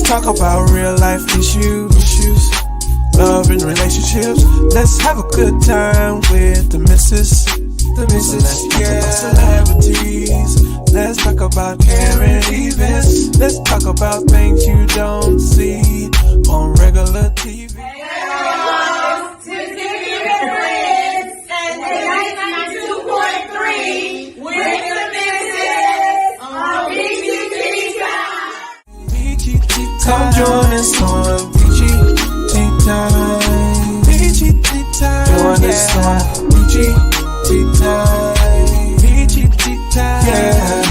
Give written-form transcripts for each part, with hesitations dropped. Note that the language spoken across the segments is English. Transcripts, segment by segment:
talk about real life issues, love and relationships. Let's have a good time with the missus. Yeah. Celebrities. Let's talk about current events. Let's talk about things you don't see on regular TV. Come join us on BGT time. BGT time. Join us on BGT time. BGT time. Yeah.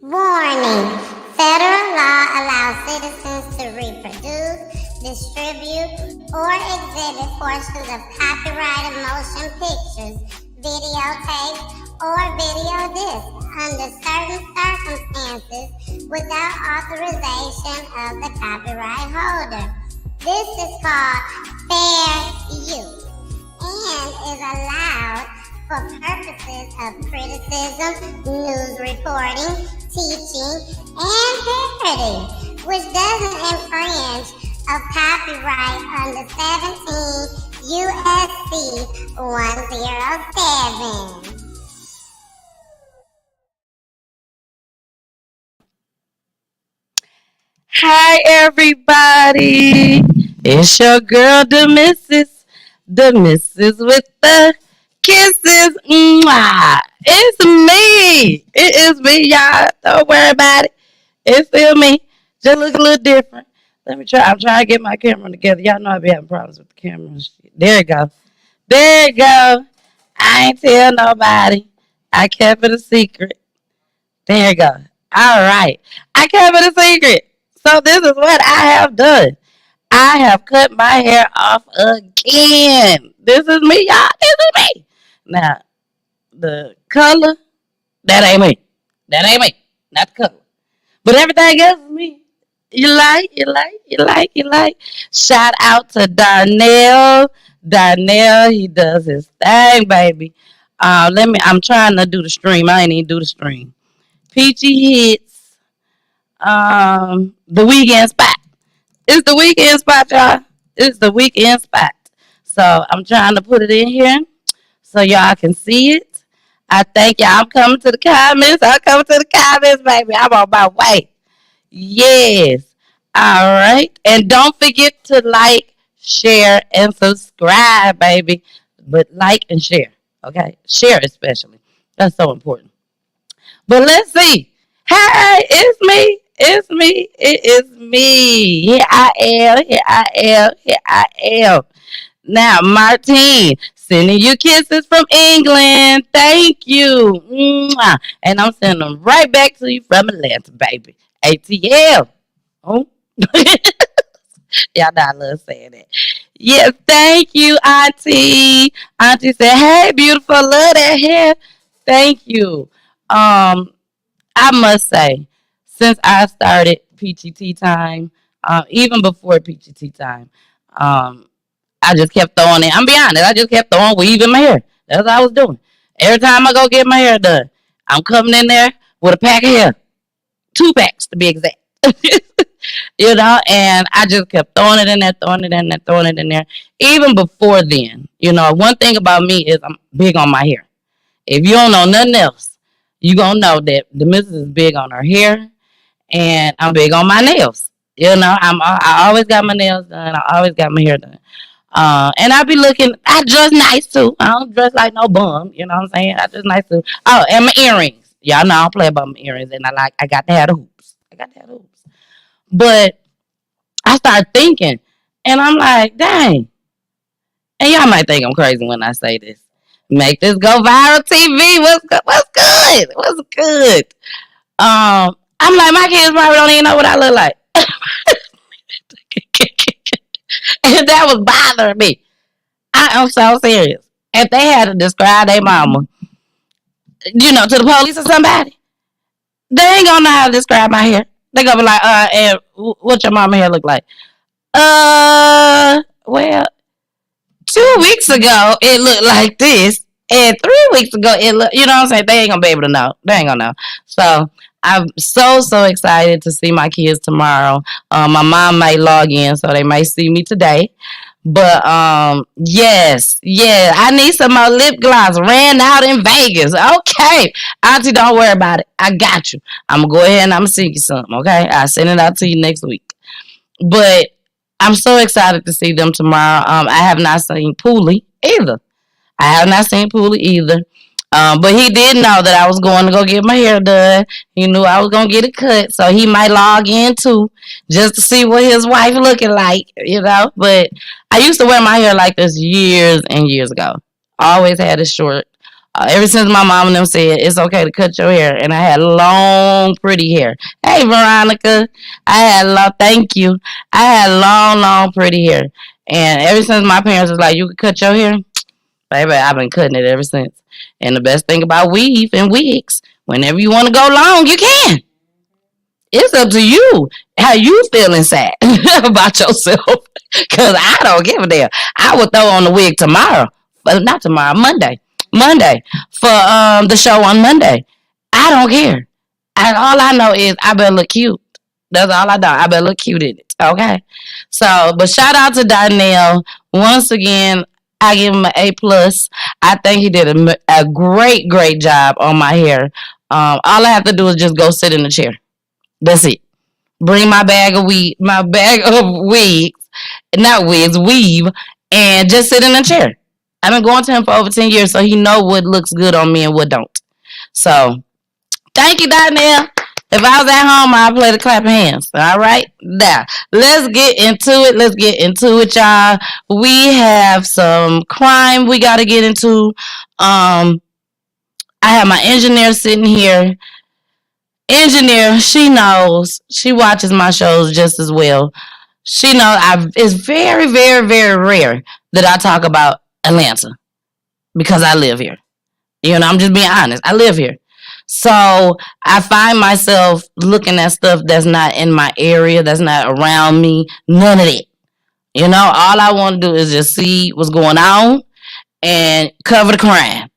Warning. Federal law allows citizens to reproduce, distribute, or exhibit portions of copyrighted motion pictures, videotapes, or video discs under certain circumstances without authorization of the copyright holder. This is called fair use and is allowed for purposes of criticism, news reporting, teaching, and parody, which doesn't infringe of copyright under 17 U.S.C. 107. Hi, everybody. It's your girl, the missus with the kisses. Mwah. It's me. It is me, y'all. Don't worry about it. It's still me. Just look a little different. Let me try. I'm trying to get my camera together. Y'all know I be having problems with the camera and shit. There it go. There it go. I ain't tell nobody. I kept it a secret. There you go. All right. I kept it a secret. So this is what I have done. I have cut my hair off again. This is me, y'all. This is me. Now, the color, that ain't me. That ain't me. Not the color. But everything else is me. You like. Shout out to Darnell. Darnell, he does his thing, baby. I'm trying to do the stream. I ain't even do the stream. Peachy Hits. The weekend spot. It's the weekend spot, y'all. It's the weekend spot. So I'm trying to put it in here so y'all can see it. I thank y'all. I'm coming to the comments, baby. I'm on my way. Yes. All right. And don't forget to like, share, and subscribe, baby. But like and share. Okay? Share especially. That's so important. But let's see. Hey, it's me. It is me. Here I am. Now, Martine, sending you kisses from England. Thank you. Mwah. And I'm sending them right back to you from Atlanta, baby. ATL. Oh. Y'all know I love saying that. Yes, thank you, Auntie. Auntie said, hey, beautiful, love that hair. Thank you. I must say, since I started PGT time, even before PGT time, I just kept throwing it. I'm be honest, I just kept throwing weave in my hair. That's what I was doing. Every time I go get my hair done, I'm coming in there with a pack of hair. 2 packs to be exact. You know, and I just kept throwing it in there. Even before then, you know, one thing about me is I'm big on my hair. If you don't know nothing else, you gonna know that the missus is big on her hair, and I'm big on my nails. You know, I always got my nails done. I always got my hair done. And I dress nice too. I don't dress like no bum. You know what I'm saying? I dress nice too. Oh, and my earrings. Y'all know I don't play about my earrings, and I got to have the hoops. But I started thinking, and I'm like, dang. And y'all might think I'm crazy when I say this. Make this go viral TV. What's good? I'm like, my kids probably don't even know what I look like. And that was bothering me. I am so serious. If they had to describe their mama, you know, to the police or somebody, they ain't gonna know how to describe my hair. They gonna be like, and what your mama hair look like? Well, 2 weeks ago it looked like this, and 3 weeks ago it looked, you know what I'm saying? They ain't gonna be able to know. They ain't gonna know. So I'm so excited to see my kids tomorrow. My mom might log in, so they might see me today. But yes, yeah, I need some more lip gloss. Ran out in Vegas. Okay, Auntie, don't worry about it. I got you. I'm gonna go ahead and I'm gonna send you some. Okay, I'll send it out to you next week. But I'm so excited to see them tomorrow. I have not seen Pooley either. I have not seen Pooley either. But he did know that I was going to go get my hair done. He knew I was going to get it cut. So he might log in too just to see what his wife looking like, you know. But I used to wear my hair like this years and years ago. I always had it short. Ever since my mom and them said it's okay to cut your hair. And I had long, pretty hair. Hey, Veronica. Thank you. I had long, pretty hair. And ever since my parents was like, you can cut your hair. Baby, I've been cutting it ever since. And the best thing about weave and wigs, whenever you want to go long, you can. It's up to you how you feel inside about yourself. Because I don't give a damn. I would throw on the wig tomorrow. But not tomorrow, Monday. Monday. For the show on Monday. I don't care. And all I know is I better look cute. That's all I know. I better look cute in it. Okay? So, but shout out to Donnell. Once again, I give him an A plus. I think he did a great job on my hair. All I have to do is just go sit in the chair. That's it. Bring my bag of wigs, not wigs, weave, and just sit in a chair. I've been going to him for over 10 years, so he know what looks good on me and what don't. So, thank you, Donnell. If I was at home, I'd play the clapping hands. All right? Now, let's get into it, y'all. We have some crime we got to get into. I have my engineer sitting here. Engineer, she knows. She watches my shows just as well. She knows it's very rare that I talk about Atlanta because I live here. You know, I'm just being honest. I live here. So I find myself looking at stuff that's not in my area, that's not around me, none of it. You know, all I want to do is just see what's going on and cover the crime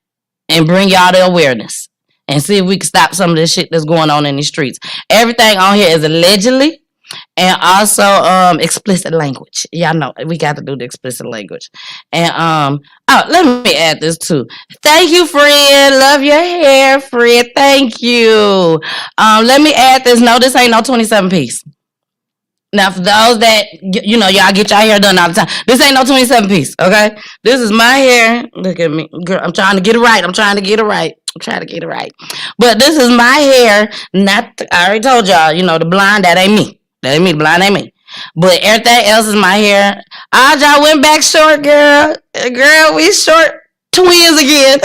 and bring y'all the awareness and see if we can stop some of this shit that's going on in the streets. Everything on here is allegedly and also explicit language. Y'all know we got to do the explicit language. And let me add this too. Thank you, Fred. Love your hair, Fred. Thank you. Let me add this. No, this ain't no 27 piece. Now, for those that, you know, y'all get y'all hair done all the time. This ain't no 27 piece, okay? This is my hair. Look at me. Girl, I'm trying to get it right. But this is my hair. I already told y'all, you know, the blind, that ain't me. The blind ain't me. But everything else is my hair. Y'all went back short, girl. Girl, we short twins again.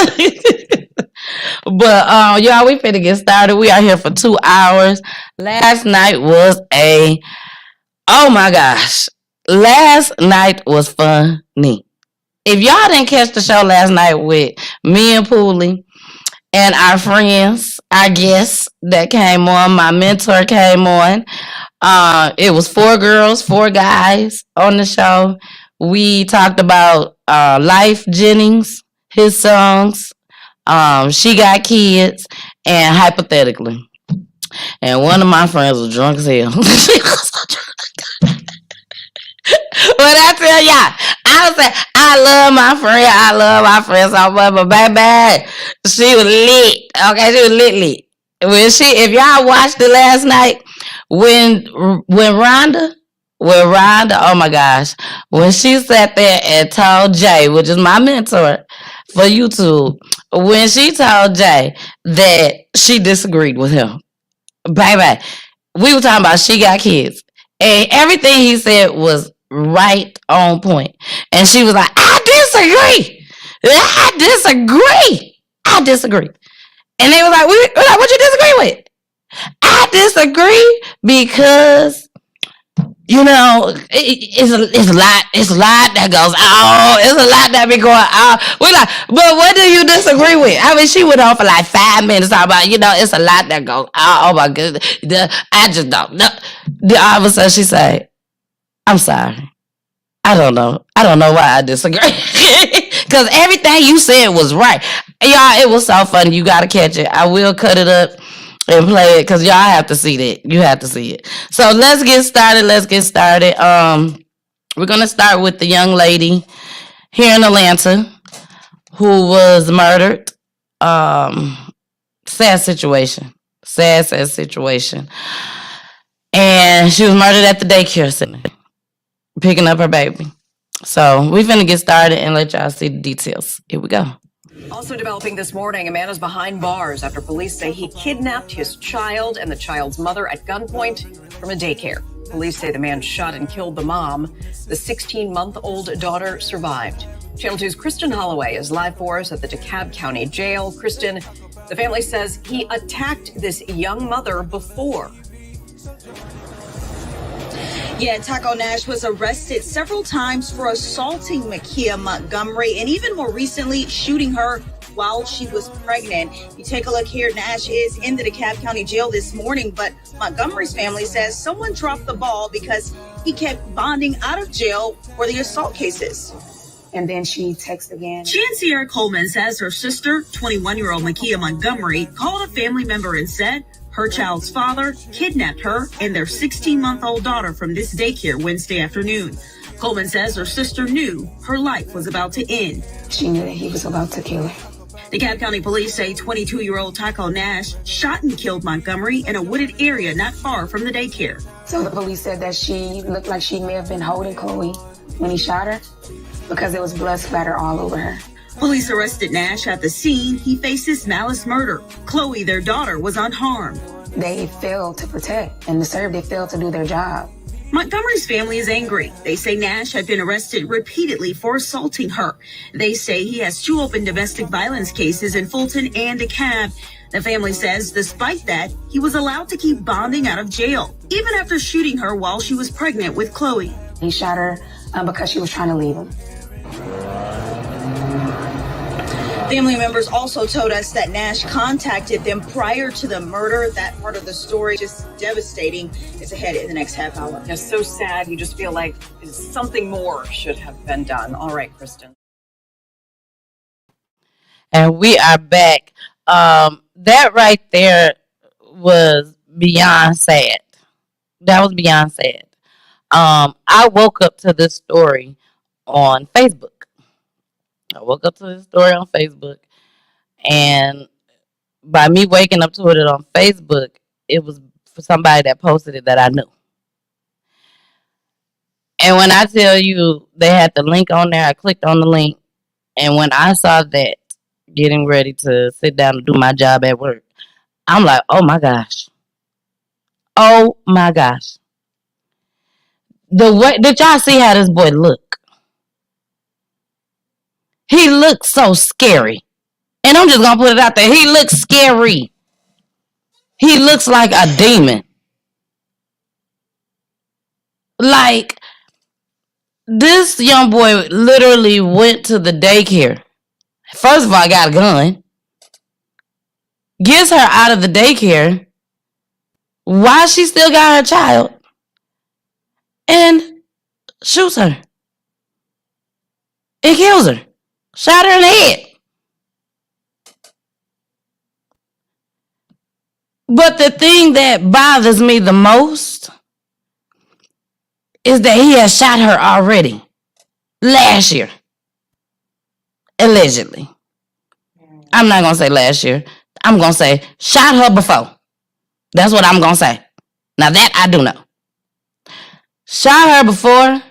But y'all, we finna get started. We are here for 2 hours. Last night was oh my gosh. Last night was funny. If y'all didn't catch the show last night with me and Pooley and our friends, our guests that came on, my mentor came on. It was 4 girls, 4 guys on the show. We talked about Life Jennings, his songs, She Got Kids, and Hypothetically. And one of my friends was drunk as hell. But I tell y'all, I say I love my friend so much, but baby, she was lit. Okay, she was lit. If y'all watched it last night, when Rhonda, oh my gosh, when she sat there and told Jay, which is my mentor for YouTube, when she told Jay that she disagreed with him, baby, we were talking about She Got Kids, and everything he said was right on point. And she was like, I disagree. And they was like, what you disagree with? I disagree because, you know, it's a lot that goes on. It's a lot that be going on. We're like, but what do you disagree with? I mean, she went on for like 5 minutes talking about, you know, it's a lot that goes on. Oh my goodness. I just don't know. All of a sudden she said, I'm sorry. I don't know why I disagree. Because everything you said was right. Y'all, it was so funny. You got to catch it. I will cut it up and play it because y'all have to see that. You have to see it. So let's get started. We're gonna start with the young lady here in Atlanta who was murdered. Sad situation. Sad situation. And she was murdered at the daycare center, picking up her baby. So we're finna get started and let y'all see the details. Here we go. Also developing this morning, a man is behind bars after police say he kidnapped his child and the child's mother at gunpoint from a daycare. Police say the man shot and killed the mom. The 16-month-old daughter survived. Channel 2's Kristen Holloway is live for us at the DeKalb County Jail. Kristen, the family says he attacked this young mother before. Yeah, Taco Nash was arrested several times for assaulting Makia Montgomery and even more recently shooting her while she was pregnant. You take a look here, Nash is in the DeKalb County Jail this morning, but Montgomery's family says someone dropped the ball because he kept bonding out of jail for the assault cases. And then she texted again. She and Sierra Coleman says her sister, 21-year-old Makia Montgomery, called a family member and said her child's father kidnapped her and their 16-month-old daughter from this daycare Wednesday afternoon. Coleman says her sister knew her life was about to end. She knew that he was about to kill her. DeKalb County police say 22-year-old Taco Nash shot and killed Montgomery in a wooded area not far from the daycare. So the police said that she looked like she may have been holding Chloe when he shot her because there was blood splatter all over her. Police arrested Nash at the scene. He faces malice murder. Chloe, their daughter, was unharmed. They failed to protect, and they failed to do their job. Montgomery's family is angry. They say Nash had been arrested repeatedly for assaulting her. They say he has 2 open domestic violence cases in Fulton and DeKalb. The family says despite that, he was allowed to keep bonding out of jail, even after shooting her while she was pregnant with Chloe. He shot her because she was trying to leave him. Family members also told us that Nash contacted them prior to the murder. That part of the story just devastating. It's ahead in the next half hour. Just so sad. You just feel like something more should have been done. All right, Kristen. And we are back. That right there was beyond sad. That was beyond sad. I woke up to this story on Facebook. And by me waking up to it on Facebook, it was for somebody that posted it that I knew. And when I tell you they had the link on there, I clicked on the link. And when I saw that, getting ready to sit down and do my job at work, I'm like, oh my gosh. Oh my gosh. Did y'all see how this boy looked? He looks so scary. And I'm just going to put it out there. He looks scary. He looks like a demon. Like, this young boy literally went to the daycare. First of all, got a gun. Gets her out of the daycare while she still got her child. And shoots her. And kills her. Shot her in the head. But the thing that bothers me the most is that he has shot her already. Last year. Allegedly. I'm not going to say last year. I'm going to say shot her before. That's what I'm going to say. Now that I do know. Shot her before.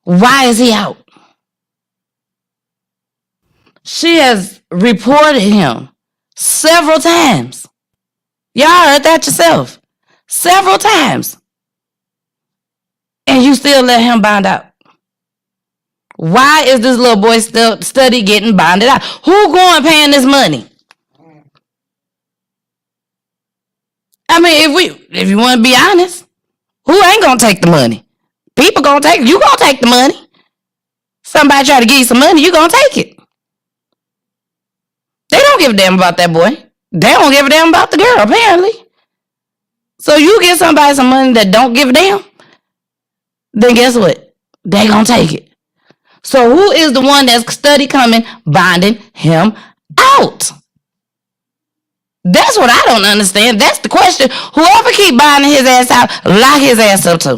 Why is he out? She has reported him several times. Y'all heard that yourself. Several times. And you still let him bond out. Why is this little boy still study getting bonded out? Who going paying this money? I mean, if you want to be honest, who ain't gonna take the money? People gonna take it. You gonna take the money. Somebody try to give you some money, you gonna take it. They don't give a damn about that boy. They don't give a damn about the girl, apparently. So you give somebody some money that don't give a damn, then guess what? They gonna take it. So who is the one that's study coming, bonding him out? That's what I don't understand. That's the question. Whoever keep buying his ass out, lock his ass up too.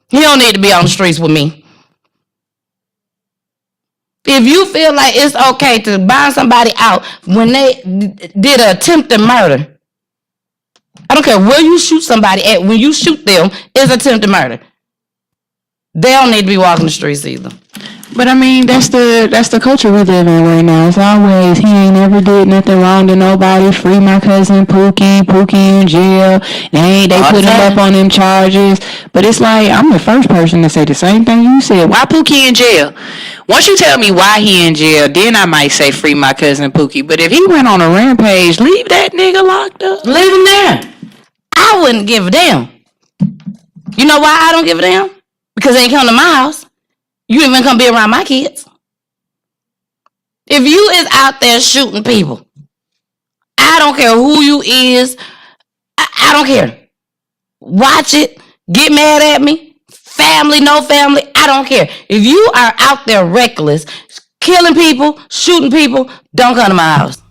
He don't need to be on the streets with me. If you feel like it's okay to buy somebody out when they did an attempted murder, I don't care where you shoot somebody at. When you shoot them, it's attempted murder. They don't need to be walking the streets either. But I mean, that's the culture we live in right now. It's always, he ain't never did nothing wrong to nobody. Free my cousin Pookie in jail. They put him up on them charges. But it's like, I'm the first person to say the same thing you said. Why Pookie in jail? Once you tell me why he in jail, then I might say free my cousin Pookie. But if he went on a rampage, leave that nigga locked up. Leave him there. I wouldn't give a damn. You know why I don't give a damn? Because they ain't come to my house. You ain't even gonna be around my kids. If you is out there shooting people, I don't care who you is. I don't care. Watch it. Get mad at me. Family, no family. I don't care. If you are out there reckless, killing people, shooting people, don't come to my house.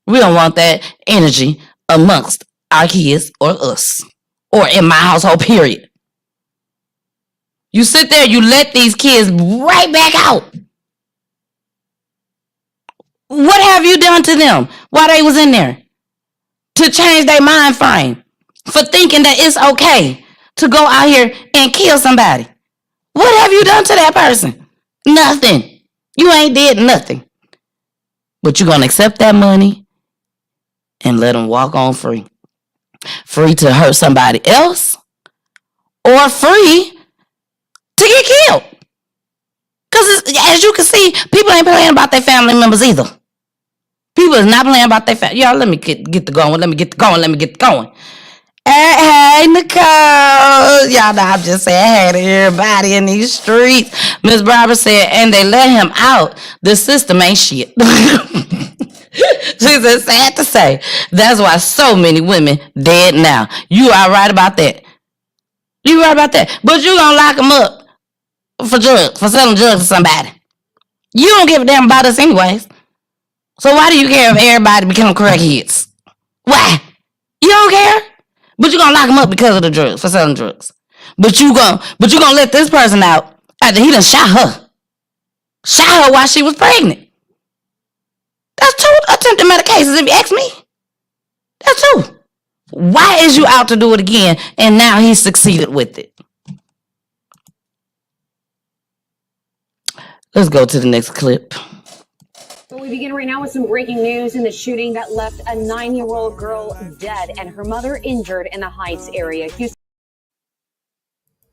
We don't want that energy amongst our kids or us. Or in my household, period. You sit there, you let these kids right back out. What have you done to them while they was in there? To change their mind frame. For thinking that it's okay to go out here and kill somebody. What have you done to that person? Nothing. You ain't did nothing. But you're going to accept that money and let them walk on free. Free to hurt somebody else or free to get killed. Because as you can see, people ain't playing about their family members either. People is not playing about their family. Y'all, let me get the going. Let me get the going. Hey, Nicole. Y'all know I'm just saying hey to everybody in these streets. Miss Barbara said, and they let him out. The system ain't shit. She said, sad to say. That's why so many women dead now. You are right about that. You right about that. But you gonna lock them up for drugs, for selling drugs to somebody. You don't give a damn about us anyways. So why do you care if everybody become crackheads? Why? You don't care? But you're gonna lock them up because of the drugs, for selling drugs. But you gonna let this person out after he done shot her. Shot her while she was pregnant. That's two attempted murder cases, if you ask me. That's two. Why is you out to do it again and now he succeeded with it? Let's go to the next clip. Well, we begin right now with some breaking news in the shooting that left a 9-year-old girl dead and her mother injured in the Heights area.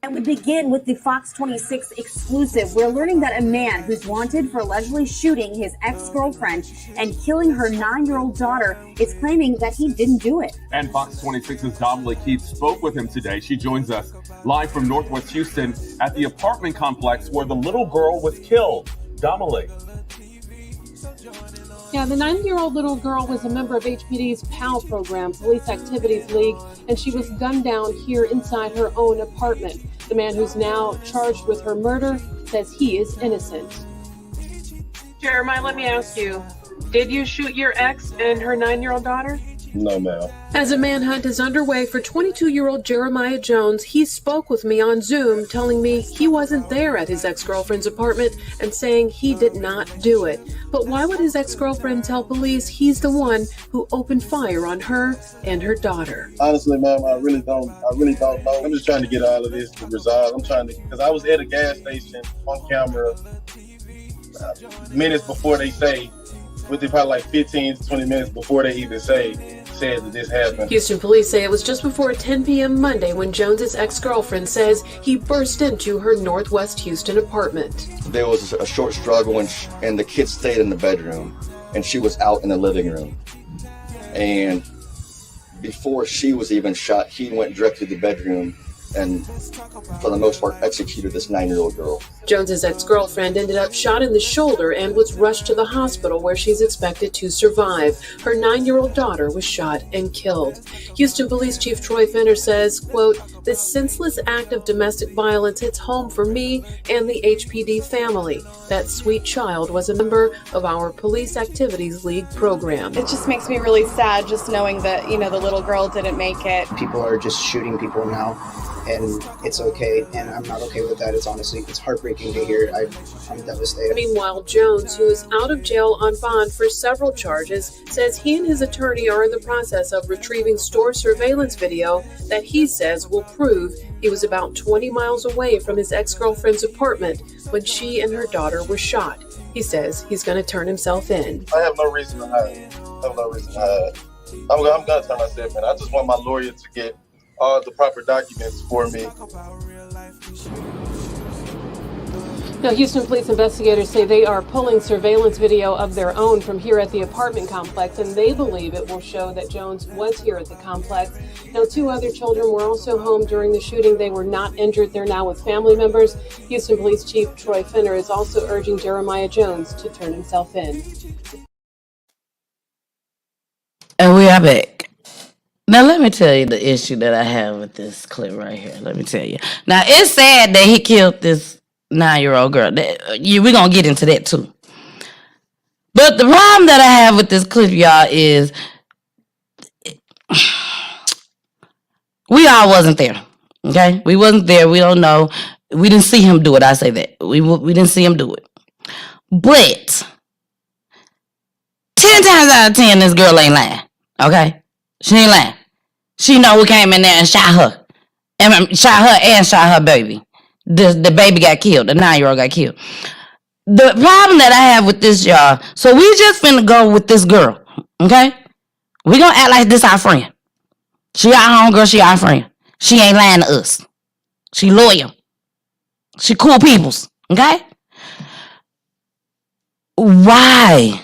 And we begin with the Fox 26 exclusive. We're learning that a man who's wanted for allegedly shooting his ex-girlfriend and killing her 9-year-old daughter is claiming that he didn't do it. And Fox 26's Dominique Keith spoke with him today. She joins us live from Northwest Houston at the apartment complex where the little girl was killed. Dominique. Yeah, the 9-year-old little girl was a member of HPD's PAL program, Police Activities League, and she was gunned down here inside her own apartment. The man who's now charged with her murder says he is innocent. Jeremiah, let me ask you, did you shoot your ex and her 9-year-old daughter? No, ma'am. As a manhunt is underway for 22-year-old Jeremiah Jones, he spoke with me on Zoom, telling me he wasn't there at his ex-girlfriend's apartment and saying he did not do it. But why would his ex-girlfriend tell police he's the one who opened fire on her and her daughter? Honestly, ma'am, I really don't know. I'm just trying to get all of this resolved. Because I was at a gas station on camera minutes before they say, within probably like 15 to 20 minutes before they even said that this happened. Houston police say it was just before 10 p.m. Monday when Jones's ex-girlfriend says he burst into her Northwest Houston apartment. There was a short struggle and the kids stayed in the bedroom and she was out in the living room. And before she was even shot, he went directly to the bedroom and for the most part executed this 9-year-old girl. Jones's ex-girlfriend ended up shot in the shoulder and was rushed to the hospital where she's expected to survive. Her 9-year-old daughter was shot and killed. Houston Police Chief Troy Fenner says, quote, This senseless act of domestic violence hits home for me and the HPD family. That sweet child was a member of our Police Activities League program. It just makes me really sad just knowing that, you know, the little girl didn't make it. People are just shooting people now, and it's okay, and I'm not okay with that. It's heartbreaking to hear. I'm devastated. Meanwhile, Jones, who is out of jail on bond for several charges, says he and his attorney are in the process of retrieving store surveillance video that he says will prove he was about 20 miles away from his ex-girlfriend's apartment when she and her daughter were shot. He says he's going to turn himself in. I have no reason to hide. I'm going to turn myself in. I just want my lawyer to get all the proper documents for me. Now, Houston police investigators say they are pulling surveillance video of their own from here at the apartment complex, and they believe it will show that Jones was here at the complex. Now, 2 other children were also home during the shooting. They were not injured. They're now with family members. Houston Police Chief Troy Finner is also urging Jeremiah Jones to turn himself in. And we are back. Now, let me tell you the issue that I have with this clip right here. Let me tell you. Now, it's sad that he killed this 9-year-old girl. We're going to get into that too. But the problem that I have with this clip, y'all, is we all wasn't there. Okay? We wasn't there. We don't know. We didn't see him do it. I say that. We didn't see him do it. But 10 times out of 10, this girl ain't lying. Okay? She ain't lying. She know who came in there and shot her. And shot her baby. The baby got killed. The 9-year-old got killed. The problem that I have with this, y'all, so we just finna go with this girl, okay? We gonna act like this our friend. She our homegirl, she our friend. She ain't lying to us. She loyal. She cool peoples, okay? Why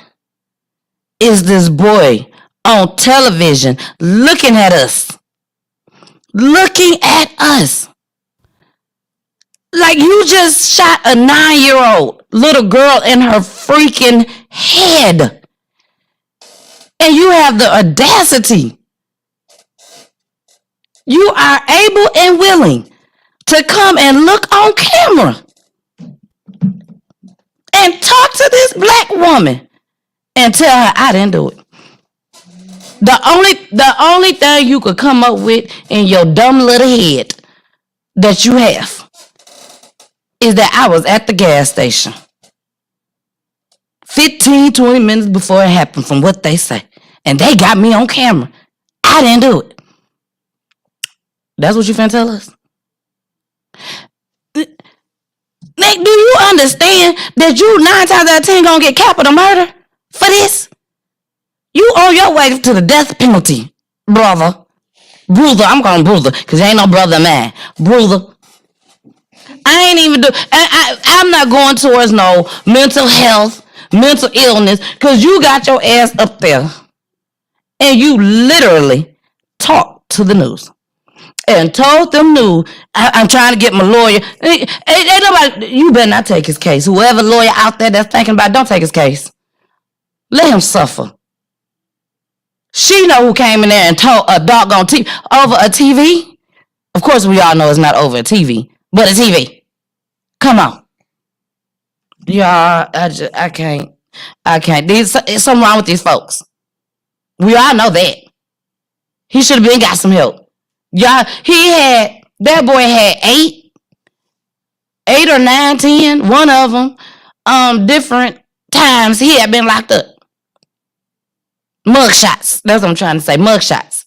is this boy on television looking at us? Looking at us. Like you just shot a 9-year-old little girl in her freaking head. And you have the audacity. You are able and willing to come and look on camera and talk to this black woman and tell her I didn't do it. The only thing you could come up with in your dumb little head that you have is that I was at the gas station 15, 20 minutes before it happened from what they say. And they got me on camera. I didn't do it. That's what you finna tell us? Nick, do you understand that you 9 times out of 10 gonna get capital murder for this? You on your way to the death penalty, brother. Brother, I'm calling brother, because ain't no brother man. Brother. I ain't even I'm not going towards no mental health, mental illness, because you got your ass up there and you literally talked to the news and told them I'm trying to get my lawyer. Ain't nobody, you better not take his case. Whoever lawyer out there that's thinking about, don't take his case. Let him suffer. She know who came in there and told a doggone TV over a TV. Of course, we all know it's not over a TV, but a TV. Come on. Y'all, I can't. There's something wrong with these folks. We all know that. He should have been got some help. Y'all, that boy had 8 or 9, 10, one of them, different times he had been locked up. Mugshots. That's what I'm trying to say. Mugshots.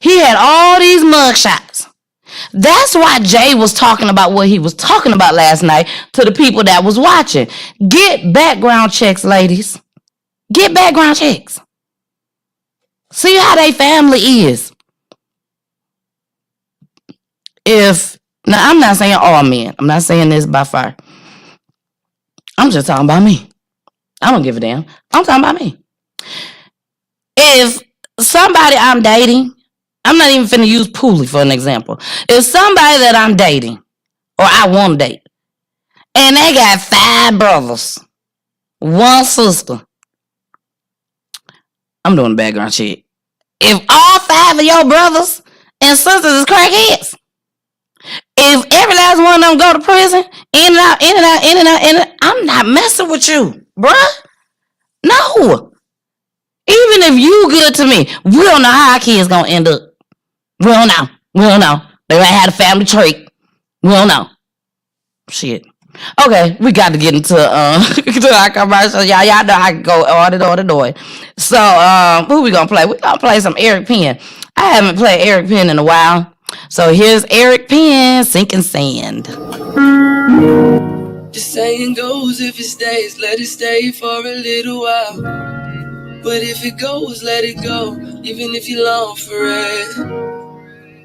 He had all these mugshots. That's why Jay was talking about what he was talking about last night to the people that was watching. Get background checks, ladies. Get background checks. See how they family is. Now I'm not saying all men. I'm not saying this by far. I'm just talking about me. I don't give a damn. I'm talking about me. If somebody I'm dating, I'm not even finna use Pooley for an example. If somebody that I'm dating, or I want to date, and they got 5 brothers, 1 sister, I'm doing a background check. If all 5 of your brothers and sisters is crackheads, If every last one of them go to prison, in and out, in and out, in and out, in and out, I'm not messing with you, bruh. No. Even if you good to me, we don't know how our kids gonna end up. We don't know. We don't know. They might have a family trait. We don't know. Shit. Okay, we got to get into to our commercial. Y'all know I can go order. So, who we gonna play? We gonna play some Eric Penn. I haven't played Eric Penn in a while. So here's Eric Penn, Sinking Sand. The saying goes, if it stays, let it stay for a little while. But if it goes, let it go, even if you long for it.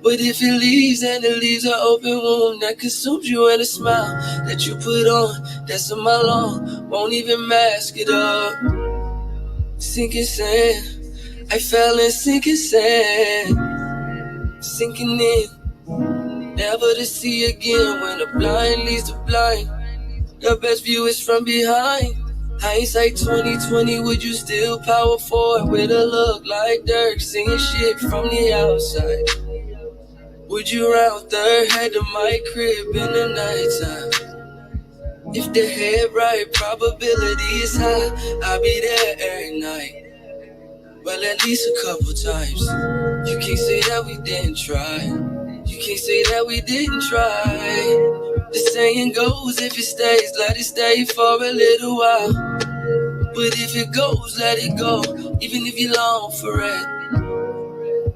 But if it leaves, then it leaves an open wound that consumes you, and a smile that you put on that's a mile long won't even mask it up. Sinking sand, I fell in sinking sand, sinking in, never to see again. When the blind leads the blind, the best view is from behind. Hindsight 2020, would you still power forward with a look like Dirk, singing shit from the outside? Would you round third, head to my crib in the nighttime? If the head right, probability is high, I'll be there every night. Well, at least a couple times. You can't say that we didn't try. You can't say that we didn't try. The saying goes, if it stays, let it stay for a little while. But if it goes, let it go, even if you long for it.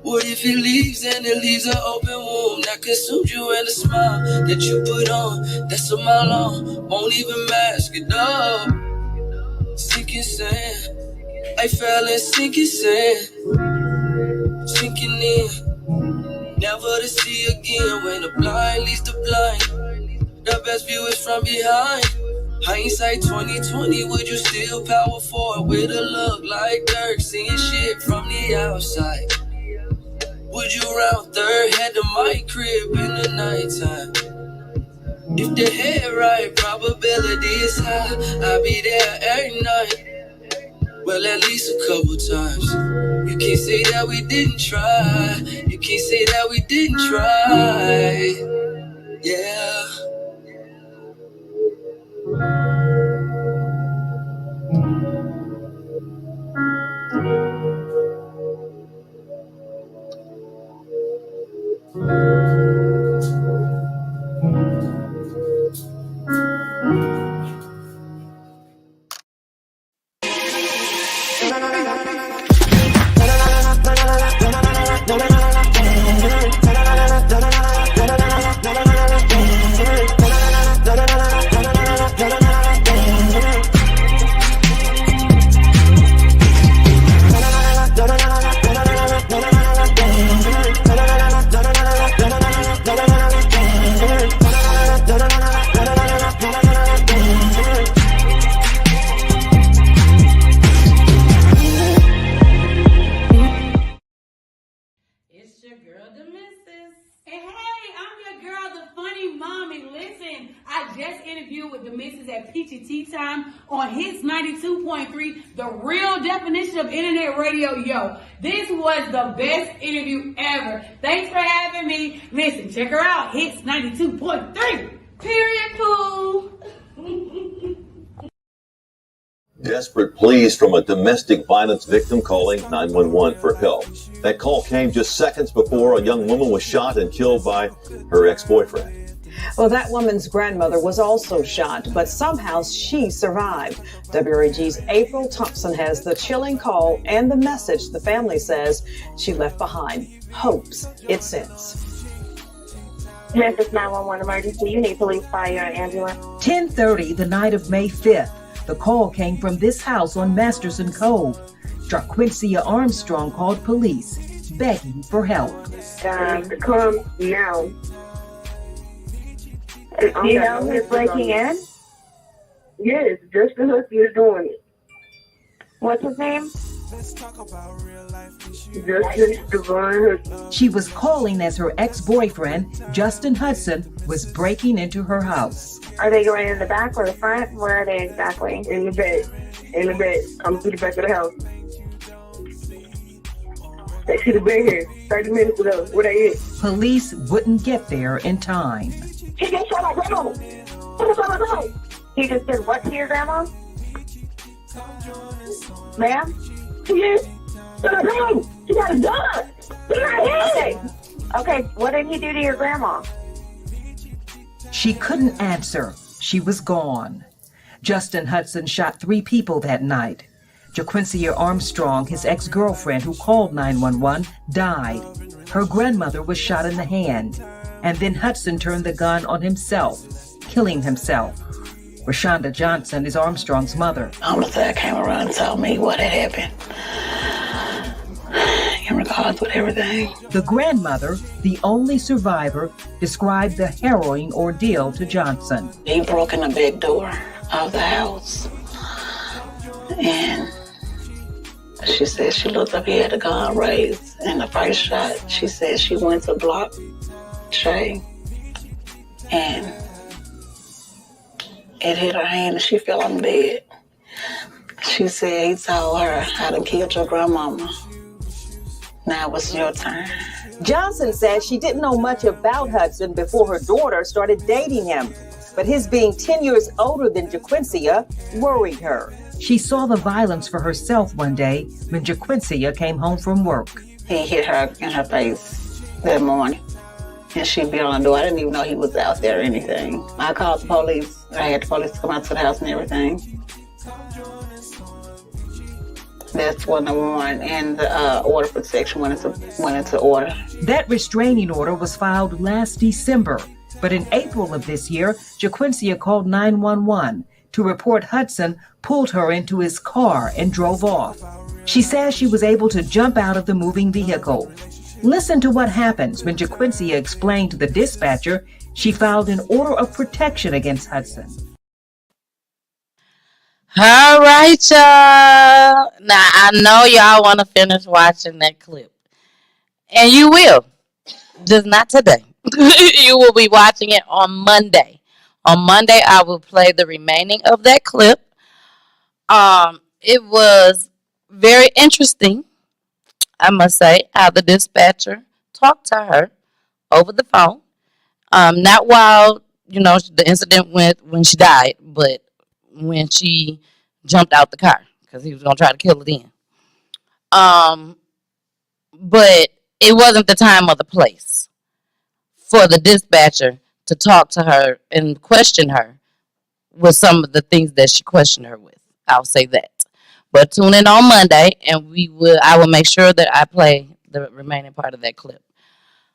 What if it leaves, and it leaves an open wound that consumes you, and a smile that you put on that's a mile long won't even mask it up. Sinking sand, I fell in sinking sand, sinking in, never to see again. When the blind leads the blind, the best view is from behind. Hindsight 2020, would you still power forward with a look like Dirk, seeing shit from the outside? Would you round third, head to my crib in the nighttime? If the head right, probability is high, I'll be there every night. Well, at least a couple times. You can't say that we didn't try. You can't say that we didn't try. Yeah. On Hits 92.3, the real definition of internet radio. Yo, this was the best interview ever. Thanks for having me. Listen, check her out. Hits 92.3. Period, Pooh. Desperate pleas from a domestic violence victim calling 911 for help. That call came just seconds before a young woman was shot and killed by her ex-boyfriend. Well, that woman's grandmother was also shot, but somehow she survived. WRAG's April Thompson has the chilling call and the message the family says she left behind. Hopes it sends. Memphis 911 emergency. You need police, fire, and ambulance. 10:30 the night of May 5th. The call came from this house on Masterson Cove. Jarquincia Armstrong called police, begging for help. Come now. Do you know who's breaking in? Yes, Justin Hudson is doing it. What's his name? Justin Devon Hudson. She was calling as her ex-boyfriend, Justin Hudson, was breaking into her house. Are they going in the back or the front? Where are they exactly? In the back. In the back. Come through the back of the house. They should have been here 30 minutes ago. Where they at? Police wouldn't get there in time. He just shot my grandma. What is on the He just did what to your grandma? Ma'am? Yes. He got a gun. Okay, what did he do to your grandma? She couldn't answer. She was gone. Justin Hudson shot 3 people that night. JaQuincia Armstrong, his ex-girlfriend who called 911, died. Her grandmother was shot in the hand. And then Hudson turned the gun on himself, killing himself. Rashonda Johnson is Armstrong's mother. Homicide came around and told me what had happened in regards with everything. The grandmother, the only survivor, described the harrowing ordeal to Johnson. He broke in the back door of the house, and she said she looked up, he had the gun raised, and the first shot, she said she went to block Shay, and it hit her hand and she fell on the bed. She said he told her, I done killed your grandmama. Now it's your turn. Johnson says she didn't know much about Hudson before her daughter started dating him, but his being 10 years older than JaQuincia worried her. She saw the violence for herself one day when JaQuincia came home from work. He hit her in her face that morning, and she beat on the door. I didn't even know he was out there or anything. I called the police. I had the police come out to the house and everything. That's when the warrant and the order of protection went into order. That restraining order was filed last December, but in April of this year, JaQuincia called 911 to report Hudson pulled her into his car and drove off. She says she was able to jump out of the moving vehicle. Listen to what happens when JaQuincia explained to the dispatcher she filed an order of protection against Hudson. All right, y'all. Now, I know y'all want to finish watching that clip. And you will. Just not today. You will be watching it on Monday. On Monday, I will play the remaining of that clip. It was very interesting, I must say, how the dispatcher talked to her over the phone. Not while, the incident went when she died, but when she jumped out the car because he was going to try to kill her then. But it wasn't the time or the place for the dispatcher to talk to her and question her with some of the things that she questioned her with. I'll say that. But tune in on Monday and I will make sure that I play the remaining part of that clip.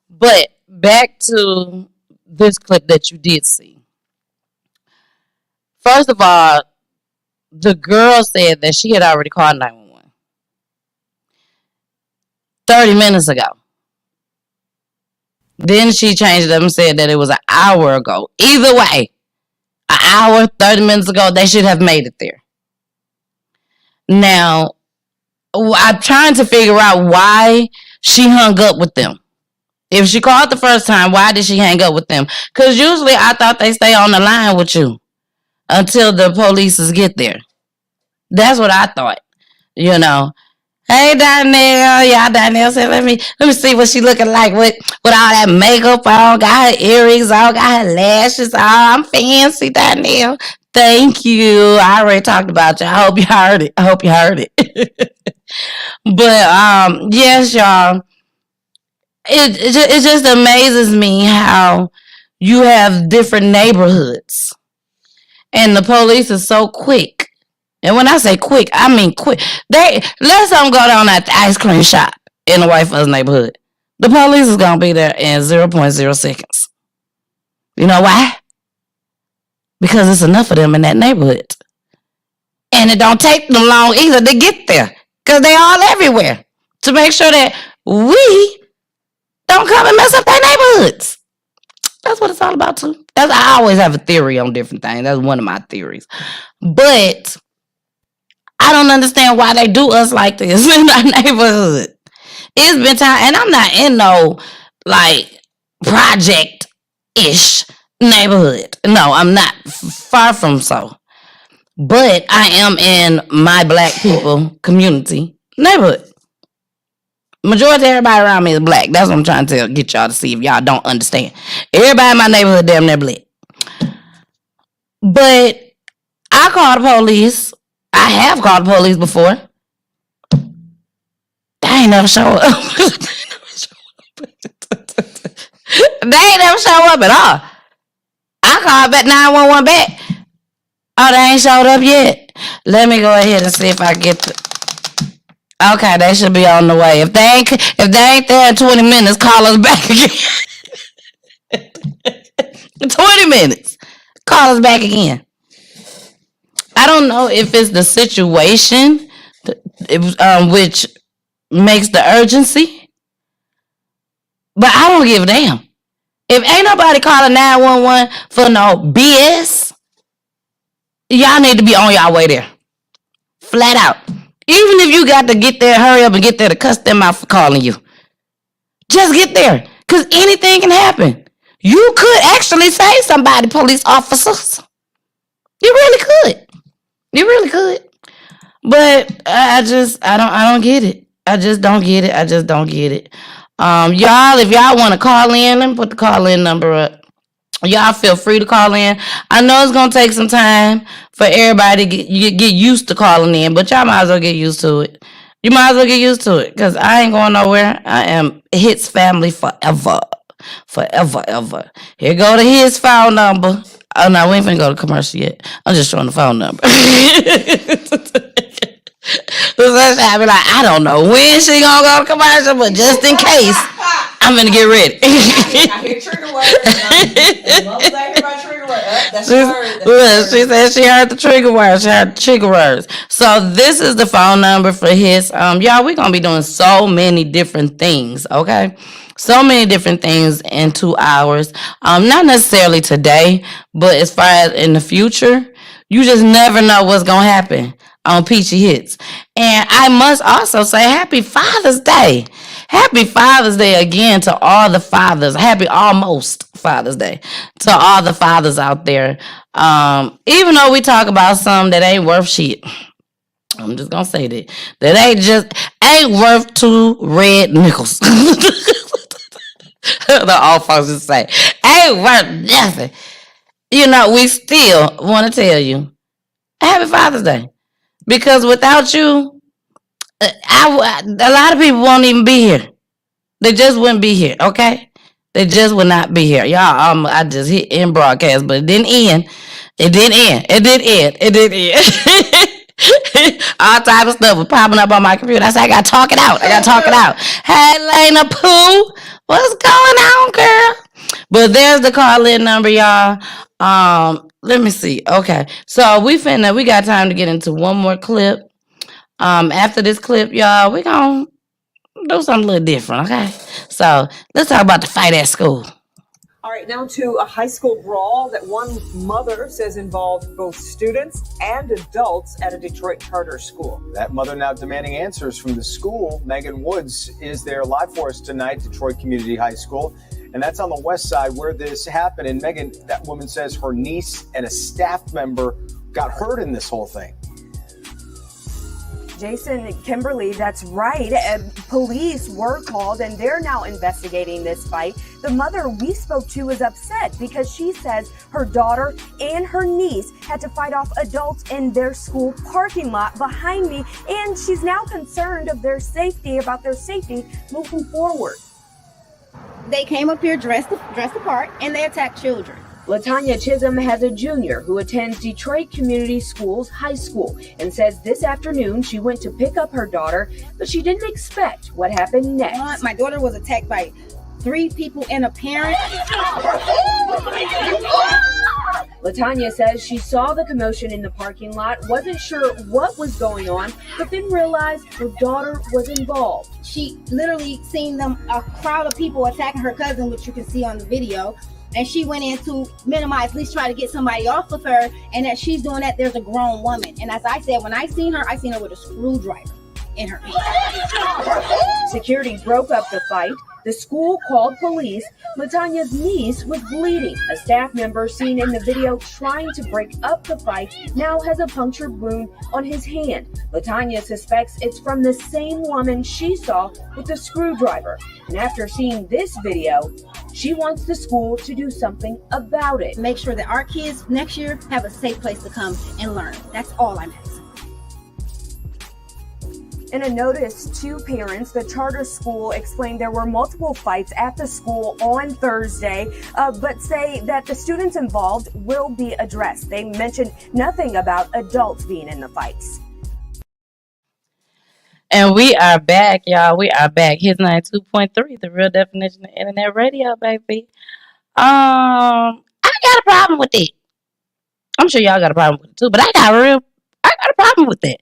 But back to this clip that you did see. First of all, the girl said that she had already called 911 30 minutes ago. Then she changed it up and said that it was an hour ago. Either way, an hour, 30 minutes ago, they should have made it there. Now, I'm trying to figure out why she hung up with them. If she called the first time, why did she hang up with them? Because usually I thought they stay on the line with you until the police get there. That's what I thought. Hey, Donnell. Yeah, Donnell said, let me see what she looking like with all that makeup on, got her earrings on, got her lashes on. I'm fancy, Donnell. Thank you. I already talked about you. I hope you heard it. But, yes, y'all. It just amazes me how you have different neighborhoods. And the police is so quick. And when I say quick, I mean quick. Let them go down at the ice cream shop in the White Fuzz neighborhood. The police is going to be there in 0.0 seconds. You know why? Because it's enough of them in that neighborhood. And it don't take them long either to get there. Because they all everywhere. To make sure that we don't come and mess up their neighborhoods. That's what it's all about too. I always have a theory on different things. That's one of my theories. But I don't understand why they do us like this in our neighborhood. It's been time, and I'm not in no project-ish neighborhood. No, I'm not. Far from so. But I am in my black people community neighborhood. Majority of everybody around me is black. That's what I'm trying to get y'all to see if y'all don't understand. Everybody in my neighborhood damn near black. But I called the police. I have called the police before. They ain't never show up. They ain't never show up at all. I called back 911 back. Oh, they ain't showed up yet. Let me go ahead and see if I get the... Okay, they should be on the way. If they ain't there in 20 minutes, call us back again. 20 minutes. Call us back again. I don't know if it's the situation which makes the urgency, but I don't give a damn. If ain't nobody calling 911 for no BS, y'all need to be on y'all way there. Flat out. Even if you got to get there, hurry up and get there to cuss them out for calling you. Just get there. Because anything can happen. You could actually save somebody, police officers. You really could. You really could. But I don't get it. I just don't get it. Y'all, if y'all want to call in, let me put the call in number up. Y'all feel free to call in. I know it's going to take some time for everybody to get used to calling in, but y'all might as well get used to it. You might as well get used to it because I ain't going nowhere. I am Hits family forever. Forever, ever. Here go to his phone number. Oh, no, we ain't finna go to commercial yet. I'm just showing the phone number. So I be like, I don't know when she gonna go to commercial, but just in case, I'm gonna get ready. I hear trigger words. As long as I hear about trigger words, that's she said she heard the trigger words. So this is the phone number for his. Y'all, we're gonna be doing so many different things, okay? So many different things in 2 hours. Not necessarily today, but as far as in the future, you just never know what's gonna happen on Peachy Hits. And I must also say happy Father's Day. Happy Father's Day again to all the fathers. Happy almost Father's Day to all the fathers out there. Even though we talk about some that ain't worth shit. I'm just gonna say that ain't worth 2 red nickels. The old folks just say ain't worth nothing. You know, we still want to tell you happy Father's Day. Because without you, a lot of people won't even be here. They just wouldn't be here, okay? They just would not be here. Y'all, I just hit end broadcast, but it didn't end. It did end. All type of stuff was popping up on my computer. I said, I gotta talk it out. Hey, Lena Pooh, what's going on, girl? But there's the call-in number, y'all. Let me see. Okay, so we got time to get into one more clip. After this clip, y'all, we gonna do something a little different, okay? So let's talk about the fight at school. All right, now to a high school brawl that one mother says involved both students and adults at a Detroit charter school. That mother now demanding answers from the school. Megan Woods is there live for us tonight, Detroit Community High School. And that's on the west side where this happened. And Megan, that woman says her niece and a staff member got hurt in this whole thing. Jason, Kimberly, that's right. Police were called and they're now investigating this fight. The mother we spoke to is upset because she says her daughter and her niece had to fight off adults in their school parking lot behind me. And she's now concerned about their safety moving forward. They came up here dressed apart and they attacked children. LaTanya Chisholm has a junior who attends Detroit Community Schools High School and says this afternoon she went to pick up her daughter, but she didn't expect what happened next. My daughter was attacked by 3 people and a parent. LaTanya says she saw the commotion in the parking lot, wasn't sure what was going on, but then realized her daughter was involved. She literally seen a crowd of people attacking her cousin, which you can see on the video. And she went in to minimize, at least try to get somebody off of her. And as she's doing that, there's a grown woman. And as I said, when I seen her with a screwdriver in her hand. Security broke up the fight. The school called police. LaTonya's niece was bleeding. A staff member seen in the video trying to break up the fight now has a punctured wound on his hand. LaTonya suspects it's from the same woman she saw with the screwdriver. And after seeing this video, she wants the school to do something about it. Make sure that our kids next year have a safe place to come and learn. That's all I'm asking. In a notice to parents, the charter school explained there were multiple fights at the school on Thursday, but say that the students involved will be addressed. They mentioned nothing about adults being in the fights. And we are back, y'all. We are back. His 92.3, the real definition of internet radio, baby. I got a problem with it. I'm sure y'all got a problem with it too, but I got a problem with it.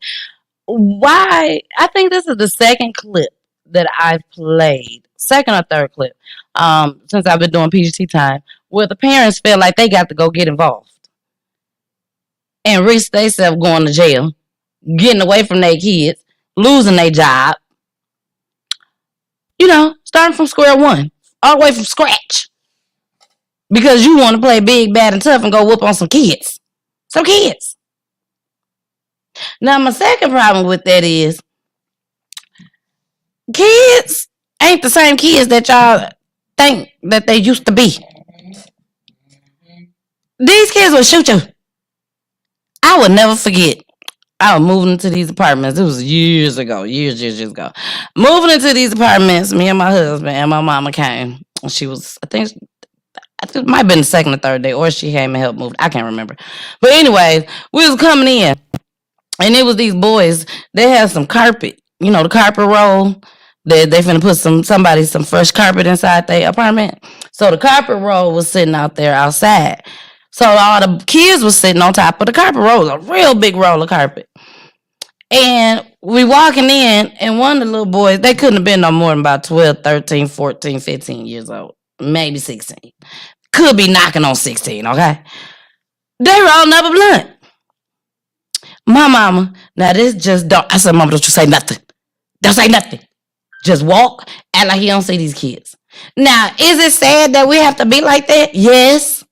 Why? I think this is the second clip that I've played, second or third clip, since I've been doing PGT time, where the parents feel like they got to go get involved and risk themselves going to jail, getting away from their kids, losing their job, starting from square one, all the way from scratch, because you want to play big, bad, and tough and go whoop on some kids. Now, my second problem with that is kids ain't the same kids that y'all think that they used to be. These kids will shoot you. I will never forget. I was moving into these apartments. It was years ago. Moving into these apartments, me and my husband and my mama came. She was, I think it might have been the second or third day, or she came and helped move. I can't remember. But anyways, we was coming in. And it was these boys, they had some carpet, the carpet roll. They finna put some fresh carpet inside their apartment. So the carpet roll was sitting out there outside. So all the kids was sitting on top of the carpet roll, a real big roll of carpet. And we walking in, and one of the little boys, they couldn't have been no more than about 12, 13, 14, 15 years old. Maybe 16. Could be knocking on 16, okay? They rolling up a blunt. My mama, now this just don't. I said, Mama, don't you say nothing. Don't say nothing. Just walk, act like you don't see these kids. Now, is it sad that we have to be like that? Yes.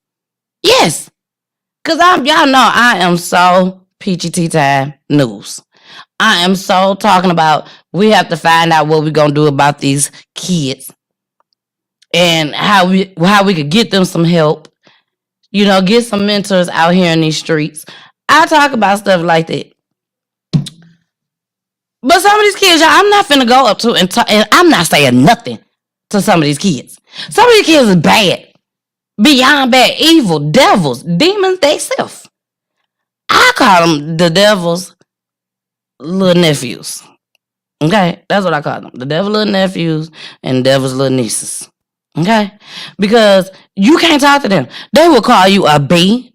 Because y'all know I am so PGT time news. I am so talking about we have to find out what we're going to do about these kids. And how we could get them some help. Get some mentors out here in these streets. I talk about stuff like that. But some of these kids, y'all, I'm not finna go up to and I'm not saying nothing to some of these kids. Some of these kids is bad. Beyond bad, evil, devils, demons, they self. I call them the devil's little nephews. Okay? That's what I call them. The devil's little nephews and the devil's little nieces. Okay? Because you can't talk to them. They will call you a B.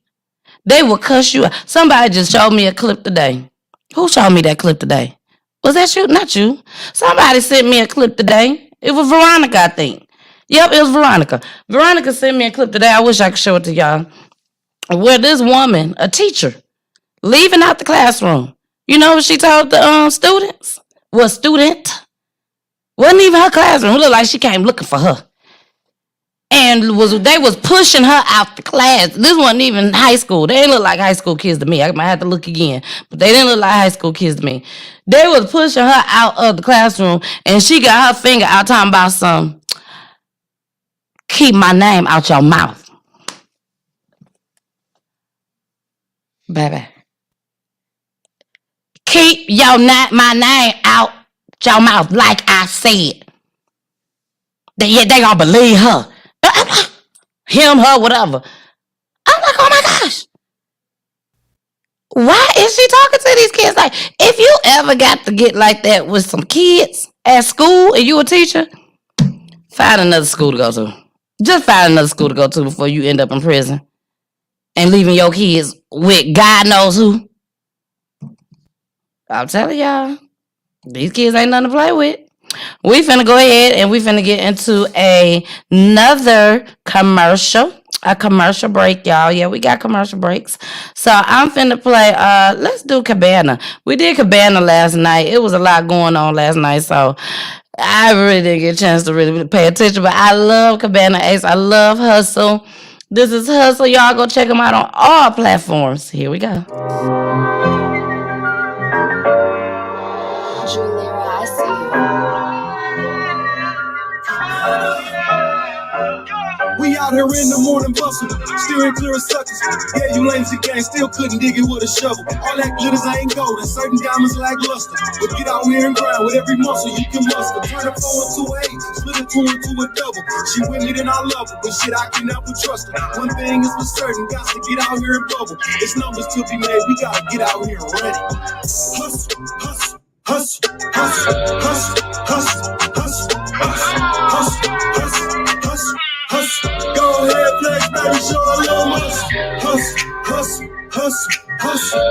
They will cuss you out. Somebody just showed me a clip today. Who showed me that clip today? Was that you? Not you. Somebody sent me a clip today. It was Veronica, I think. Yep, it was Veronica. Veronica sent me a clip today. I wish I could show it to y'all. Where this woman, a teacher, leaving out the classroom. You know what she told the students? Well, student. Wasn't even her classroom. It looked like she came looking for her. And they was pushing her out the class. This wasn't even high school. They didn't look like high school kids to me. I might have to look again. But they didn't look like high school kids to me. They was pushing her out of the classroom. And she got her finger out talking about some, keep my name out your mouth. Baby. Keep my name out your mouth, like I said. They gonna believe her. Him, her, whatever. I'm like, oh my gosh. Why is she talking to these kids? Like, if you ever got to get like that with some kids at school and you a teacher, find another school to go to. Just find another school to go to before you end up in prison and leaving your kids with God knows who. I'm telling y'all, these kids ain't nothing to play with. We finna go ahead and we finna get into another commercial. A commercial break, y'all. Yeah, we got commercial breaks. So I'm finna play, let's do Cabana. We did Cabana last night. It was a lot going on last night. So I really didn't get a chance to really pay attention, but I love Cabana Ace. I love Hustle. This is Hustle. Y'all go check them out on all platforms. Here we go. Julia, I see you. We out here in the morning bustle, steering clear of suckers. Yeah, you lames again, still couldn't dig it with a shovel. All that glitters ain't gold, and certain diamonds lack luster. But get out here and grind with every muscle you can muster. Turn a 4 into an 8, split a 2 into a double. She with me, then I love her, but shit, I can never trust her. One thing is for certain, got to get out here and bubble. It's numbers to be made, we gotta get out here and ready. Hustle, hustle, hustle, hustle, hustle, hustle, hustle, hustle, hustle, hustle. Go ahead, flex, baby, show a little muscle. Hustle, hustle, hustle, hustle,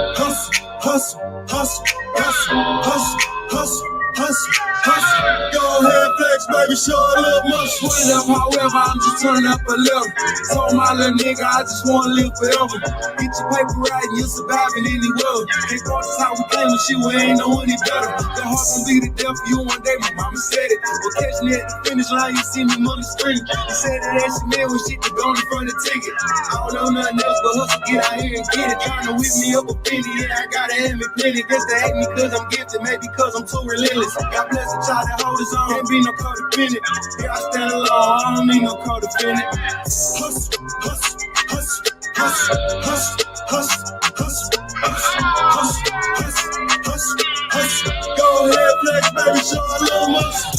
hustle, hustle, hustle, hustle, hustle, hustle, hustle. Go ahead, flex, baby, show a little muscle. Put it up, however, I'm just turning up a level. Told my little nigga, I just wanna live forever. Get your paper right and you're surviving anywhere. They brought us how we came and shit, we ain't know any better. The heart gon' be the death for you one day, my mama said it. But catch me at the finish line, you see me money screaming. You said that she man when shit to go in front of the ticket. I don't know nothing else but hustle, get out here and get it. Trying to whip me up a penny, yeah, I gotta have me plenty. Guess they hate me cause I'm gifted, maybe cause I'm too relentless. God bless the child that hold his own, can't be no codependent. Yeah, I stand alone, I don't need no codependent. Hustle, hustle, hustle, hustle, hustle, hustle, hustle, hustle, hustle, hustle. Go ahead, flex, baby, show a little muscle.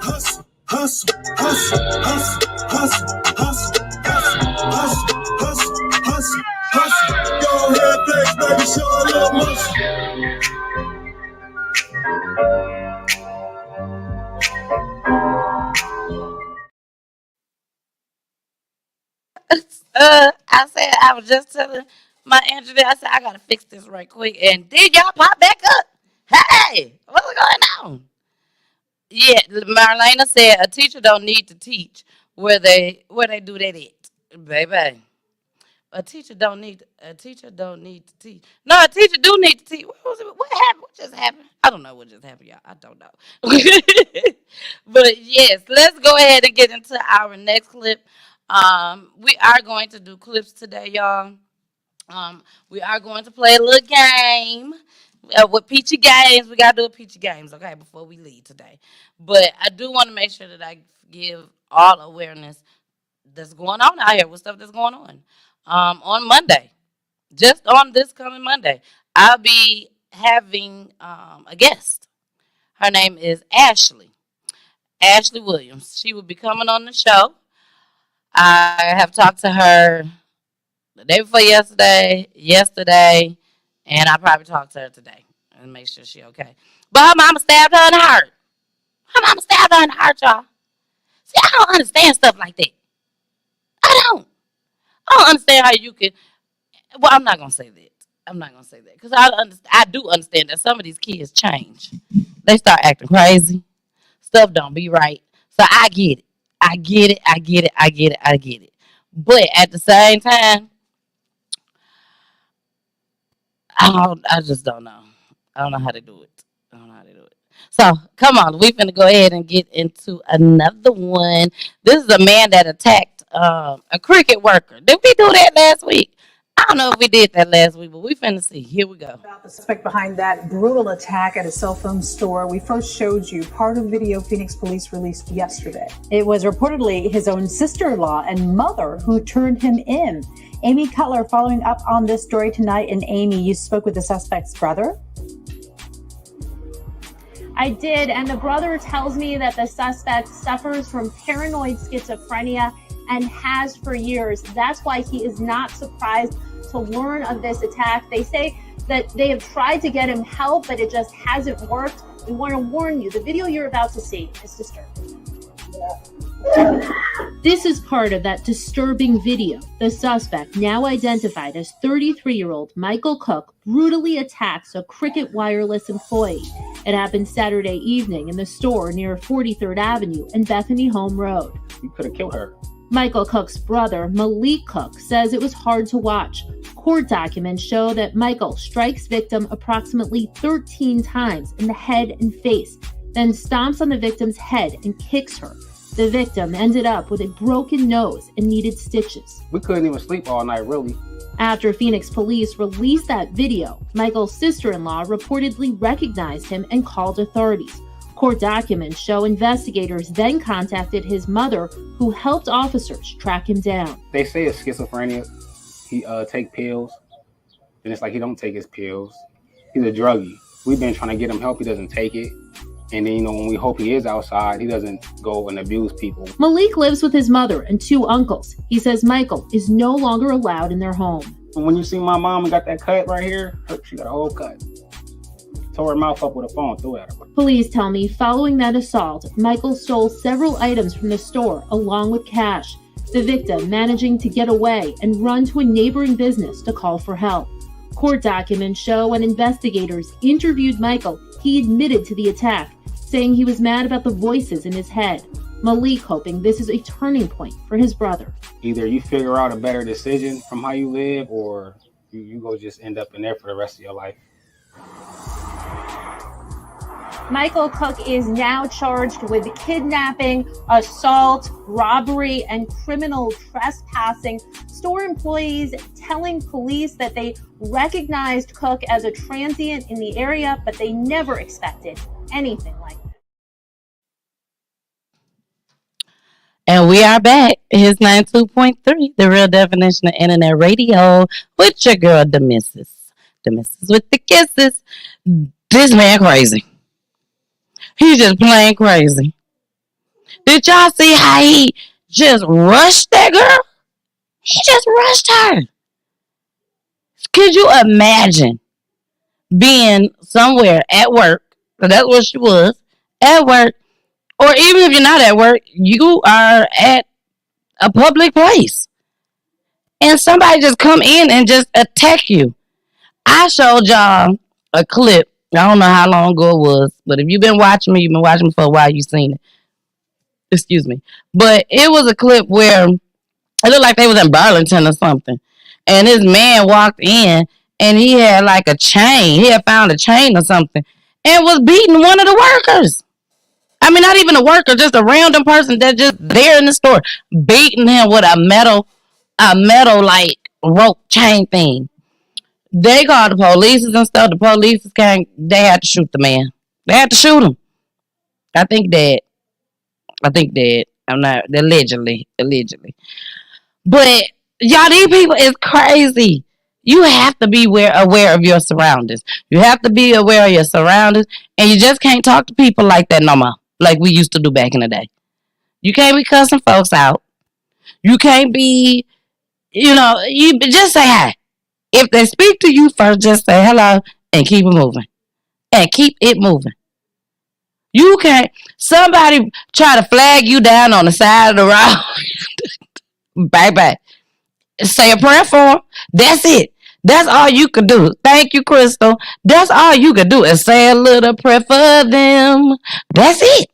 Hustle, hustle, hustle, hustle, hustle, hustle, hustle, hustle, hustle, hustle, hustle. Go ahead, flex, baby, show a little muscle. I said I was just telling my engineer, I said I gotta fix this right quick, and then y'all pop back up. Hey, what's going on? Yeah, Marlena said a teacher don't need to teach where they do that at, baby. A teacher don't need to teach. No, a teacher do need to teach. What happened? What just happened? I don't know what just happened, y'all. I don't know. But yes, let's go ahead and get into our next clip. We are going to do clips today, y'all. We are going to play a little game with Peachy Games. We gotta do a Peachy Games, okay, before we leave today. But I do want to make sure that I give all awareness that's going on out here with stuff that's going on. On Monday, just on this coming Monday, I'll be having a guest. Her name is Ashley Williams. She will be coming on the show. I have talked to her the day before yesterday, and I probably talked to her today and make sure she's okay. But her mama stabbed her in the heart. Y'all. See, I don't understand stuff like that. I don't understand how you can. Well, I'm not gonna say that because I do understand that some of these kids change. They start acting crazy. Stuff don't be right. So I get it. But at the same time, I just don't know. I don't know how to do it. So come on, we finna go ahead and get into another one. This is a man that attacked a cricket worker. Did we do that last week? I don't know if we did that last week, but we finna see. Here we go. About the suspect behind that brutal attack at a cell phone store. We first showed you part of video Phoenix police released yesterday. It was reportedly his own sister-in-law and mother who turned him in. Amy Cutler following up on this story tonight. And Amy, you spoke with the suspect's brother? I did, and the brother tells me that the suspect suffers from paranoid schizophrenia and has for years. That's why he is not surprised to learn of this attack. They say that they have tried to get him help, but it just hasn't worked. We want to warn you, the video you're about to see is disturbing. This is part of that disturbing video. The suspect, now identified as 33-year-old Michael Cook, brutally attacks a Cricket Wireless employee. It happened Saturday evening in the store near 43rd Avenue and Bethany Home Road. You could have killed her. Michael Cook's brother, Malik Cook, says it was hard to watch. Court documents show that Michael strikes victim approximately 13 times in the head and face, then stomps on the victim's head and kicks her. The victim ended up with a broken nose and needed stitches. We couldn't even sleep all night, really. After Phoenix police released that video, Michael's sister-in-law reportedly recognized him and called authorities. Court documents show investigators then contacted his mother, who helped officers track him down. They say it's schizophrenia. He take pills, and it's like he don't take his pills. He's a druggie. We've been trying to get him help. He doesn't take it. And then, when we hope he is outside, he doesn't go and abuse people. Malik lives with his mother and two uncles. He says Michael is no longer allowed in their home. When you see my mom and got that cut right here, she got a whole cut. Tore her mouth up with a phone, threw it at her. Police tell me following that assault, Michael stole several items from the store along with cash. The victim managing to get away and run to a neighboring business to call for help. Court documents show when investigators interviewed Michael, he admitted to the attack, saying he was mad about the voices in his head. Malik hoping this is a turning point for his brother. Either you figure out a better decision from how you live, or you go just end up in there for the rest of your life. Michael Cook is now charged with kidnapping, assault, robbery, and criminal trespassing. Store employees telling police that they recognized Cook as a transient in the area, but they never expected anything like that. And we are back. Here's 92.3, the real definition of internet radio, with your girl, the missus. The missus with the kisses. This man crazy. He's just plain crazy. Did y'all see how he just rushed that girl? He just rushed her. Could you imagine being somewhere at work? So that's what she was, at work. Or even if you're not at work, you are at a public place. And somebody just come in and just attack you. I showed y'all a clip. I don't know how long ago it was, but if you've been watching me, you've been watching me for a while, you've seen it. Excuse me. But it was a clip where it looked like they was in Burlington or something. And this man walked in and he had like a chain. He had found a chain or something and was beating one of the workers. I mean, not even a worker, just a random person that's just there in the store, beating him with a metal like rope chain thing. They called the police and stuff. The police came. They had to shoot the man. They had to shoot him. I think dead. I'm not allegedly. But y'all, these people is crazy. You have to be aware of your surroundings. You have to be aware of your surroundings, and you just can't talk to people like that no more, like we used to do back in the day. You can't be cussing folks out. You can't be, you just say hi. If they speak to you first, just say hello and keep it moving. And keep it moving. You can't, somebody try to flag you down on the side of the road. Bye. Say a prayer for them. That's it. That's all you can do. Thank you, Crystal. That's all you can do is say a little prayer for them. That's it.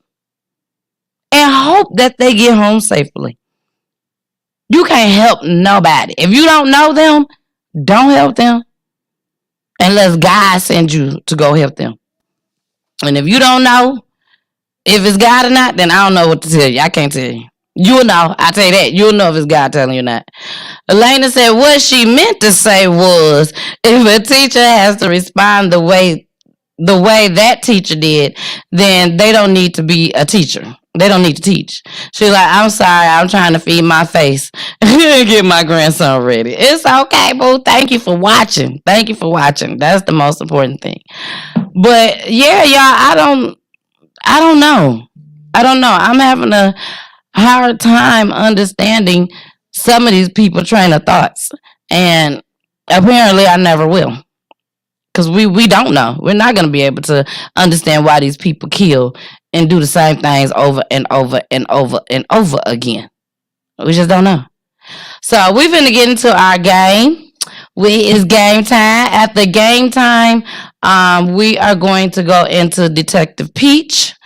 And hope that they get home safely. You can't help nobody. If you don't know them, don't help them unless God sends you to go help them. And if you don't know if it's God or not, then I don't know what to tell you. I can't tell you. You'll know. I tell you that. You'll know if it's God telling you or not. Elena said what she meant to say was, if a teacher has to respond the way that teacher did, then they don't need to be a teacher. They don't need to teach. She's like, I'm sorry, I'm trying to feed my face and get my grandson ready. It's okay, boo. Thank you for watching. That's the most important thing. But yeah, y'all, I don't know. I'm having a hard time understanding some of these people train of thoughts. And apparently I never will. Because we don't know. We're not going to be able to understand why these people kill and do the same things over and over and over and over again. We just don't know. So we're going to get into our game. It's game time. After game time, we are going to go into Detective Peach.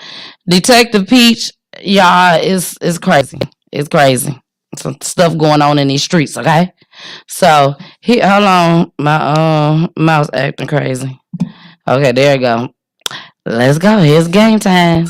Detective Peach, y'all, is crazy. It's crazy. Some stuff going on in these streets, okay? So, hold on. My mouse acting crazy. Okay, there you go. Let's go. Here's game time.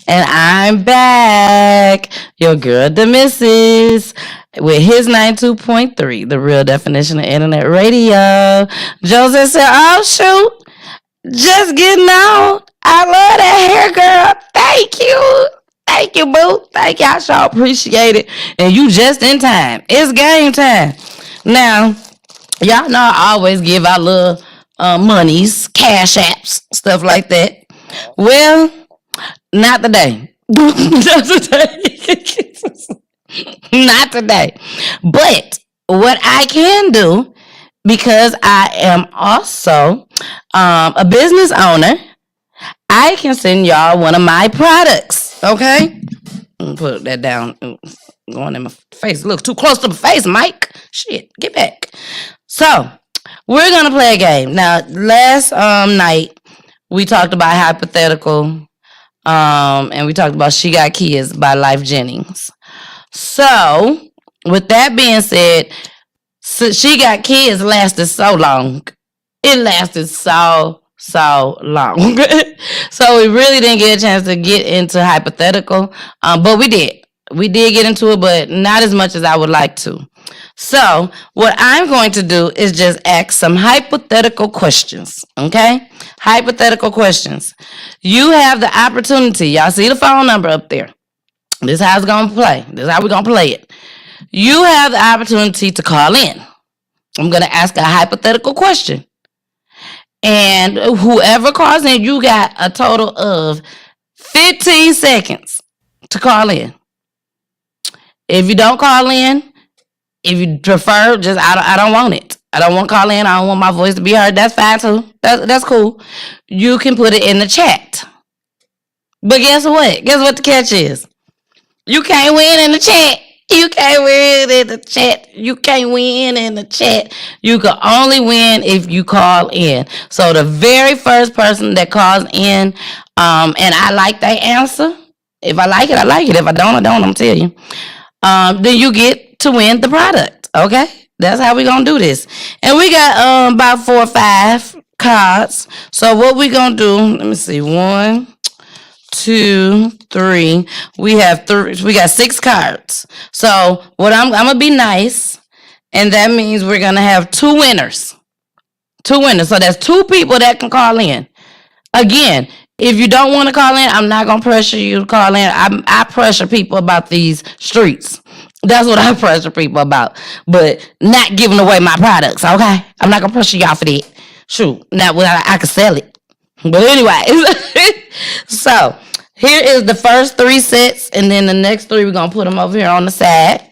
And I'm back. Your girl, the missus, with his 92.3, the real definition of internet radio. Joseph said, oh, shoot. Just getting on. I love that hair, girl. Thank you. Thank you, boo. Thank you. I sure appreciate it. And you just in time. It's game time. Now, y'all know I always give out little monies, cash apps, stuff like that. Well, not today. Not today. Not today. But what I can do, because I am also a business owner, I can send y'all one of my products. Okay? Put that down. Going in my face. Look too close to my face, Mike. Shit, get back. So, we're going to play a game. Now, last night, we talked about hypothetical. And we talked about She Got Kids by Life Jennings. So, with that being said, She Got Kids lasted so long. It lasted so long. So, we really didn't get a chance to get into hypothetical. But we did. We did get into it, but not as much as I would like to. So, what I'm going to do is just ask some hypothetical questions, okay? Hypothetical questions. You have the opportunity. Y'all see the phone number up there. This is how it's going to play. This is how we're going to play it. You have the opportunity to call in. I'm going to ask a hypothetical question. And whoever calls in, you got a total of 15 seconds to call in. If you don't call in, if you prefer, just I don't want it. I don't want to call in. I don't want my voice to be heard. That's fine too. That's cool. You can put it in the chat. But guess what? Guess what the catch is? You can't win in the chat. You can't win in the chat. You can't win in the chat. You can only win if you call in. So the very first person that calls in, and I like that answer. If I like it, I like it. If I don't, I don't. I'm telling you. Then you get to win the product. Okay? That's how we're going to do this. And we got about 4 or 5 cards. So what we going to do, let me see. 1, 2, 3. We got 6 cards. So what I'm going to be nice. And that means we're going to have 2 winners. 2 winners. So that's 2 people that can call in. Again, if you don't want to call in, I'm not going to pressure you to call in. I pressure people about these streets. That's what I pressure people about. But not giving away my products, okay? I'm not going to pressure y'all for that. Shoot. Now, I can sell it. But anyway. So, here is the first 3 sets. And then the next 3, we're going to put them over here on the side.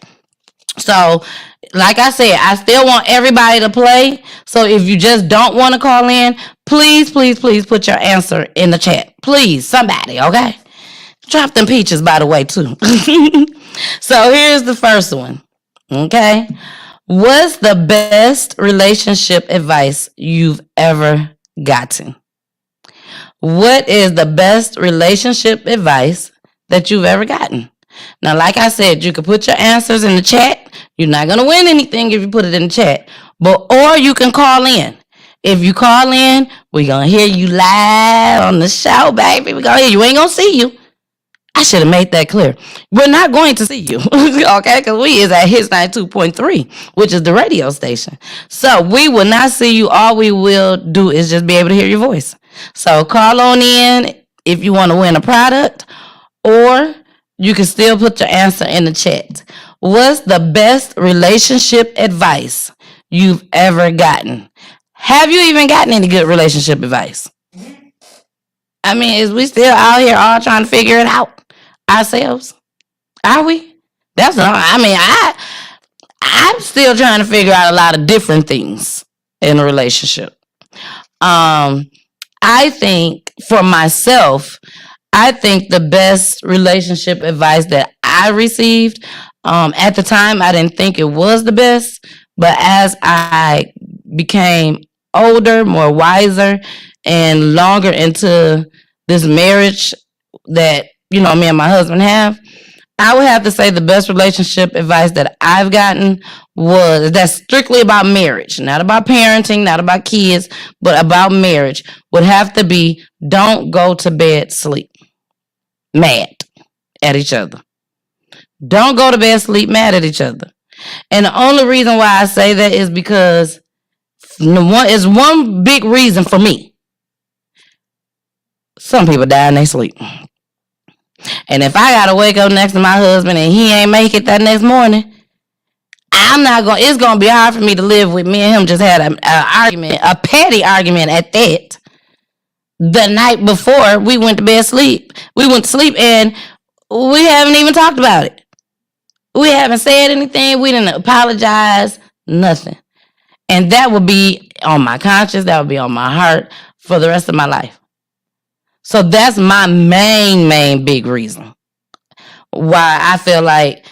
So, like I said, I still want everybody to play. So if you just don't want to call in, please put your answer in the chat. Please, somebody, okay? Drop them peaches, by the way, too. So here's the first one, okay? What's the best relationship advice you've ever gotten? What is the best relationship advice that you've ever gotten? Now, like I said, you can put your answers in the chat. You're not going to win anything if you put it in the chat. Or you can call in. If you call in, we're going to hear you live on the show, baby. We're going to hear you. We ain't going to see you. I should have made that clear. We're not going to see you, okay? Because we is at Hits 92.3, which is the radio station. So we will not see you. All we will do is just be able to hear your voice. So call on in if you want to win a product, or you can still put your answer in the chat. What's the best relationship advice you've ever gotten? Have you even gotten any good relationship advice? I mean, is we still out here all trying to figure it out ourselves? Are we? That's not, I mean, I'm still trying to figure out a lot of different things in a relationship. I think for myself, I think the best relationship advice that I received, at the time, I didn't think it was the best, but as I became older, more wiser, and longer into this marriage that, me and my husband have, I would have to say the best relationship advice that I've gotten that's strictly about marriage, not about parenting, not about kids, but about marriage, would have to be don't go to bed sleep mad at each other. Don't go to bed sleep mad at each other. And the only reason why I say that is because one big reason for me. Some people die in their sleep. And if I gotta wake up next to my husband and he ain't make it that next morning, it's gonna be hard for me to live with. Me and him just had an argument, a petty argument at that, the night before we went to bed sleep. We went to sleep and we haven't even talked about it. We haven't said anything. We didn't apologize, nothing. And that would be on my conscience, that would be on my heart for the rest of my life. So that's my main big reason why I feel like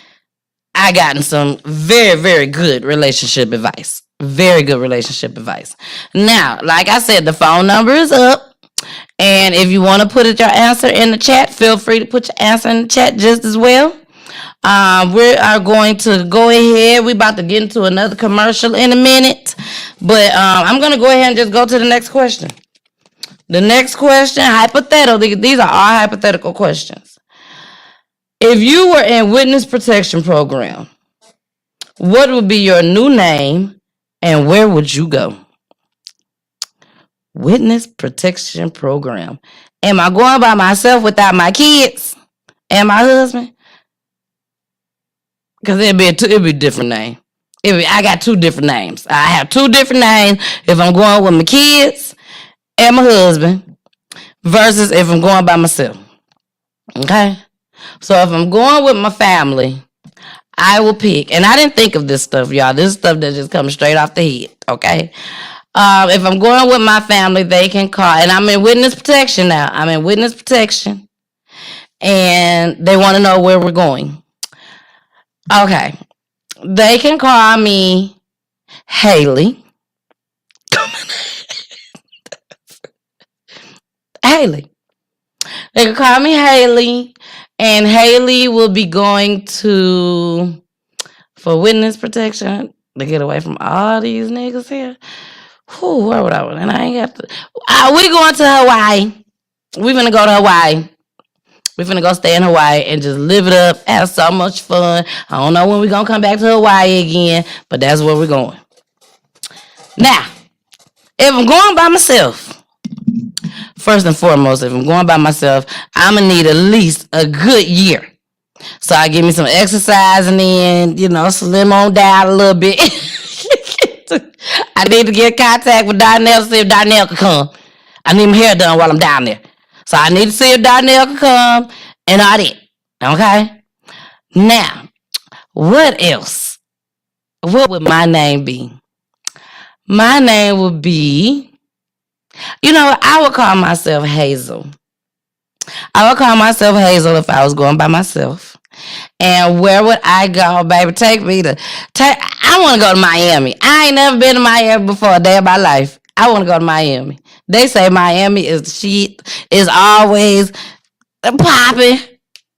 I gotten some very, very good relationship advice. Very good relationship advice. Now, like I said, the phone number is up. And if you want to put your answer in the chat, feel free to put your answer in the chat just as well. We are going to go ahead. We're about to get into another commercial in a minute. But I'm going to go ahead and just go to the next question. The next question, hypothetical. These are all hypothetical questions. If you were in witness protection program, what would be your new name and where would you go? Witness protection program. Am I going by myself without my kids and my husband? Because it'd be a different name. I got two different names. I have two different names if I'm going with my kids and my husband versus if I'm going by myself. Okay? So if I'm going with my family, I will pick. And I didn't think of this stuff, y'all. This is stuff that just comes straight off the head. Okay? If I'm going with my family, they can call. And I'm in witness protection now. I'm in witness protection. And they want to know where we're going. Okay. They can call me Haley. Haley. They can call me Haley. And Haley will be going for witness protection to get away from all these niggas here. Whew, where would I go? And I ain't got to. We going to Hawaii. We finna go to Hawaii. We finna go stay in Hawaii and just live it up. Have so much fun. I don't know when we gonna come back to Hawaii again, but that's where we're going. Now, if I'm going by myself, first and foremost, if I'm going by myself, I'm gonna need at least a good year. So I give me some exercising in, slim on down a little bit. I need to get in contact with Darnell to see if Darnell can come. I need my hair done while I'm down there. So I need to see if Darnell can come and all that. Okay? Now, what else? What would my name be? My name would be, I would call myself Hazel. I would call myself Hazel if I was going by myself. And where would I go, baby? I want to go to Miami. I ain't never been to Miami before a day of my life. I want to go to Miami. They say Miami is the shit. It's always popping.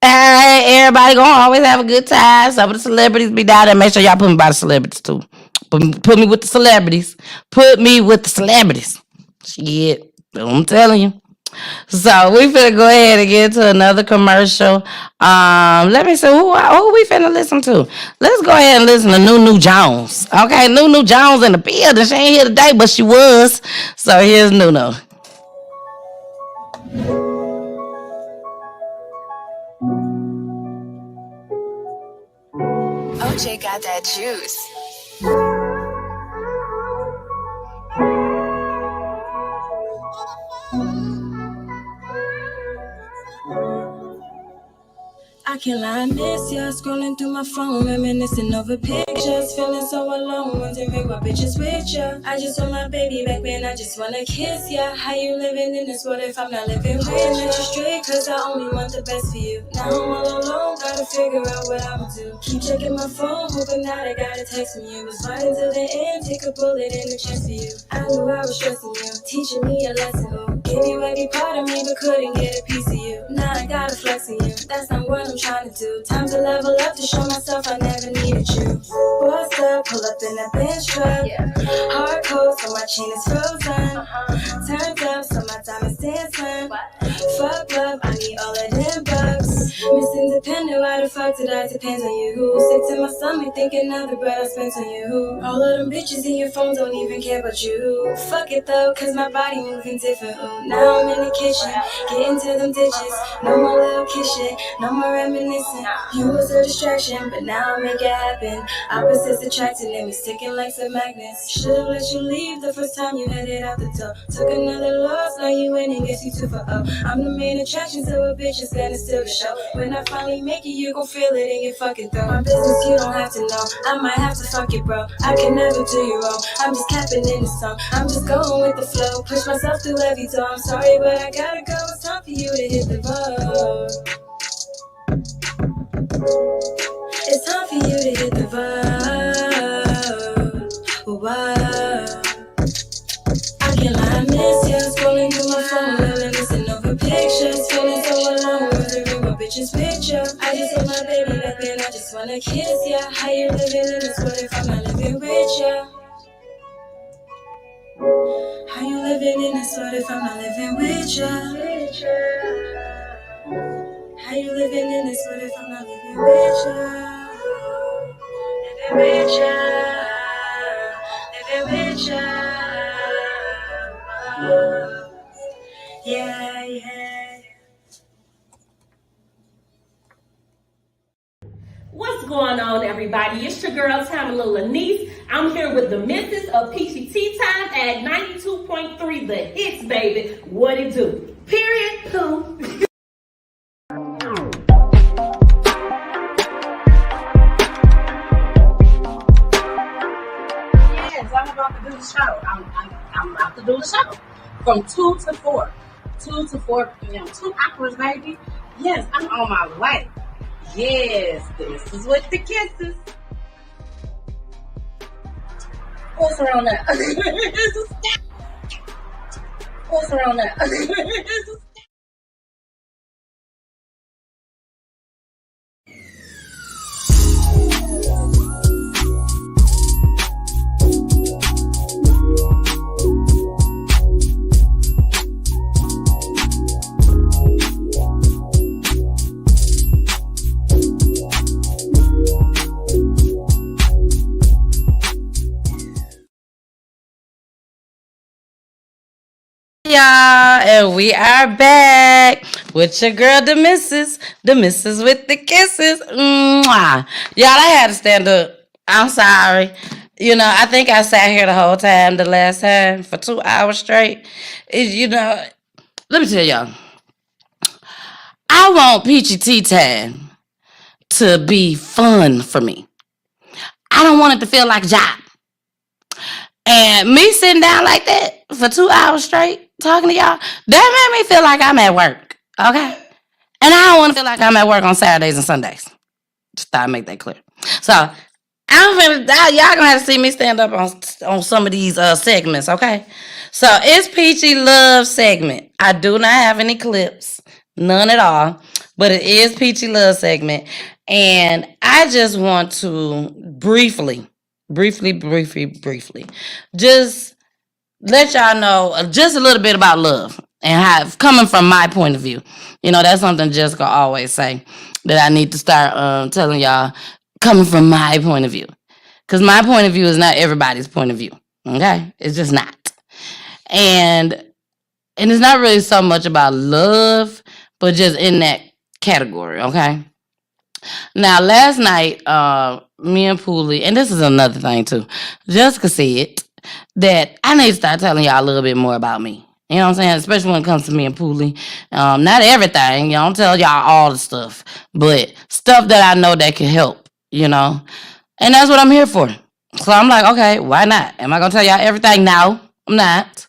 Everybody gonna always have a good time. Some of the celebrities be down there. Make sure y'all put me by the celebrities too. Put me with the celebrities. Put me with the celebrities. Shit. I'm telling you. So we finna go ahead and get into another commercial. Let me see who we finna listen to. Let's go ahead and listen to Nunu Jones. Okay, Nunu Jones in the building. She ain't here today, but she was. So here's Nunu. OJ got that juice. I can't lie, I miss ya. Scrolling through my phone, reminiscing over pictures. Feeling so alone, wondering what bitches with ya. I just want my baby back, man, I just wanna kiss ya. How you living in this world if I'm not living with you? Let you straight, cause I only want the best for you. Now I'm all alone, gotta figure out what I'ma do. Keep checking my phone, hoping that I got a text from you. Was fighting till the end, take a bullet in the chest for you. I knew I was stressing you, teaching me a lesson. Ooh. Gave you every part of me, but couldn't get a piece of you. Now I gotta flex on you, that's not what I'm trying to do. Time to level up to show myself I never needed you. What's up? Pull up in that bench truck. Hard cold, so my chain is frozen. Turned up, so my diamonds dancing. Fuck love, I need all of them bucks. Miss Independent, why the fuck did I depend on you? Sick to my stomach, thinking of the bread I spent on you. All of them bitches in your phone don't even care about you. Fuck it though, cause my body moving different. Ooh, now I'm in the kitchen, getting to them ditches. No more little kiss shit, no more reminiscing. You was a distraction, but now I make it happen. Opposites attracting and we sticking like some magnets. Should've let you leave the first time you headed out the door. Took another loss, now you winning, guess you 2 for 0. I'm the main attraction, so a bitch is gonna steal the show. When I finally make it, you gon' feel it in your fucking throat. My business, you don't have to know. I might have to fuck you, bro. I can never do you wrong. I'm just capping in the song. I'm just going with the flow. Push myself through every door. I'm sorry, but I gotta go. It's time for you to hit the road. It's time for you to hit the road. Whoa. I can't lie, I miss ya. Scrolling through my phone, reminiscing over pictures. Feeling so alone, wondering what bitches with ya. I just want my baby back, and I just wanna kiss ya. How you living in this world if I'm not living with ya? How you living in this world if I'm not living with ya? How you living in this world if I'm not living with ya? Living with ya, living with ya. Oh, yeah, yeah. What's going on, everybody? It's your girl, Tamala Lanise. I'm here with the missus of Peachy Tea Time at 92.3 The Hits, baby. What it do? Period. Pooh. Yes, I'm about to do the show. I'm about to do the show from 2 to 4. 2 to 4 p.m. 2 hours, baby. Yes, I'm on my way. Yes, this is with the kisses. What's around that? What's around that? Y'all, and we are back with your girl, the missus with the kisses. Mwah. Y'all, I had to stand up. I'm sorry. You know, I think I sat here the whole time the last time for 2 hours straight. You know, let me tell y'all, I want Peachy Tea Time to be fun for me. I don't want it to feel like a job. And me sitting down like that for 2 hours straight talking to y'all, that made me feel like I'm at work. Okay? And I don't want to feel like I'm at work on Saturdays and Sundays. Just thought I'd make that clear. So I'm finna, y'all gonna have to see me stand up on some of these segments, okay? So it's Peachy Love segment. I do not have any clips, none at all, but it is Peachy Love segment. And I just want to briefly, just let y'all know just a little bit about love and how, coming from my point of view. You know, that's something Jessica always say, that I need to start telling y'all, coming from my point of view. Because my point of view is not everybody's point of view. Okay? It's just not. And it's not really so much about love, but just in that category, okay? Now, last night, me and Poolie, and this is another thing too, Jessica said that I need to start telling y'all a little bit more about me You know what I'm saying? Especially when it comes to me and Poolie. Not everything. You know, I don't tell y'all all the stuff. But stuff that I know that can help, you know. And that's what I'm here for. So I'm like, okay, why not? Am I going to tell y'all everything? No, I'm not.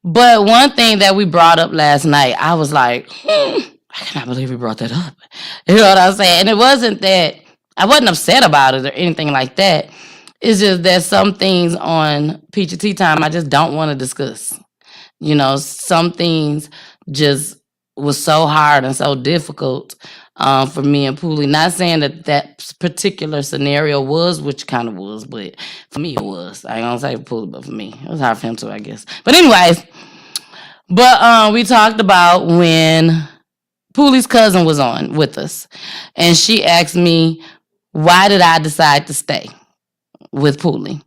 But one thing that we brought up last night, I was like, I cannot believe we brought that up. You know what I'm saying? And it wasn't that I wasn't upset about it or anything like that. It's just that some things on Peachy Tea Time I just don't want to discuss. You know, some things just was so hard and so difficult for me and Poolie. Not saying that that particular scenario was, which kind of was, but for me it was. I ain't gonna say for Poolie, but for me. It was hard for him too, I guess. But anyways, we talked about when Poolie's cousin was on with us. And she asked me, why did I decide to stay with Poolie?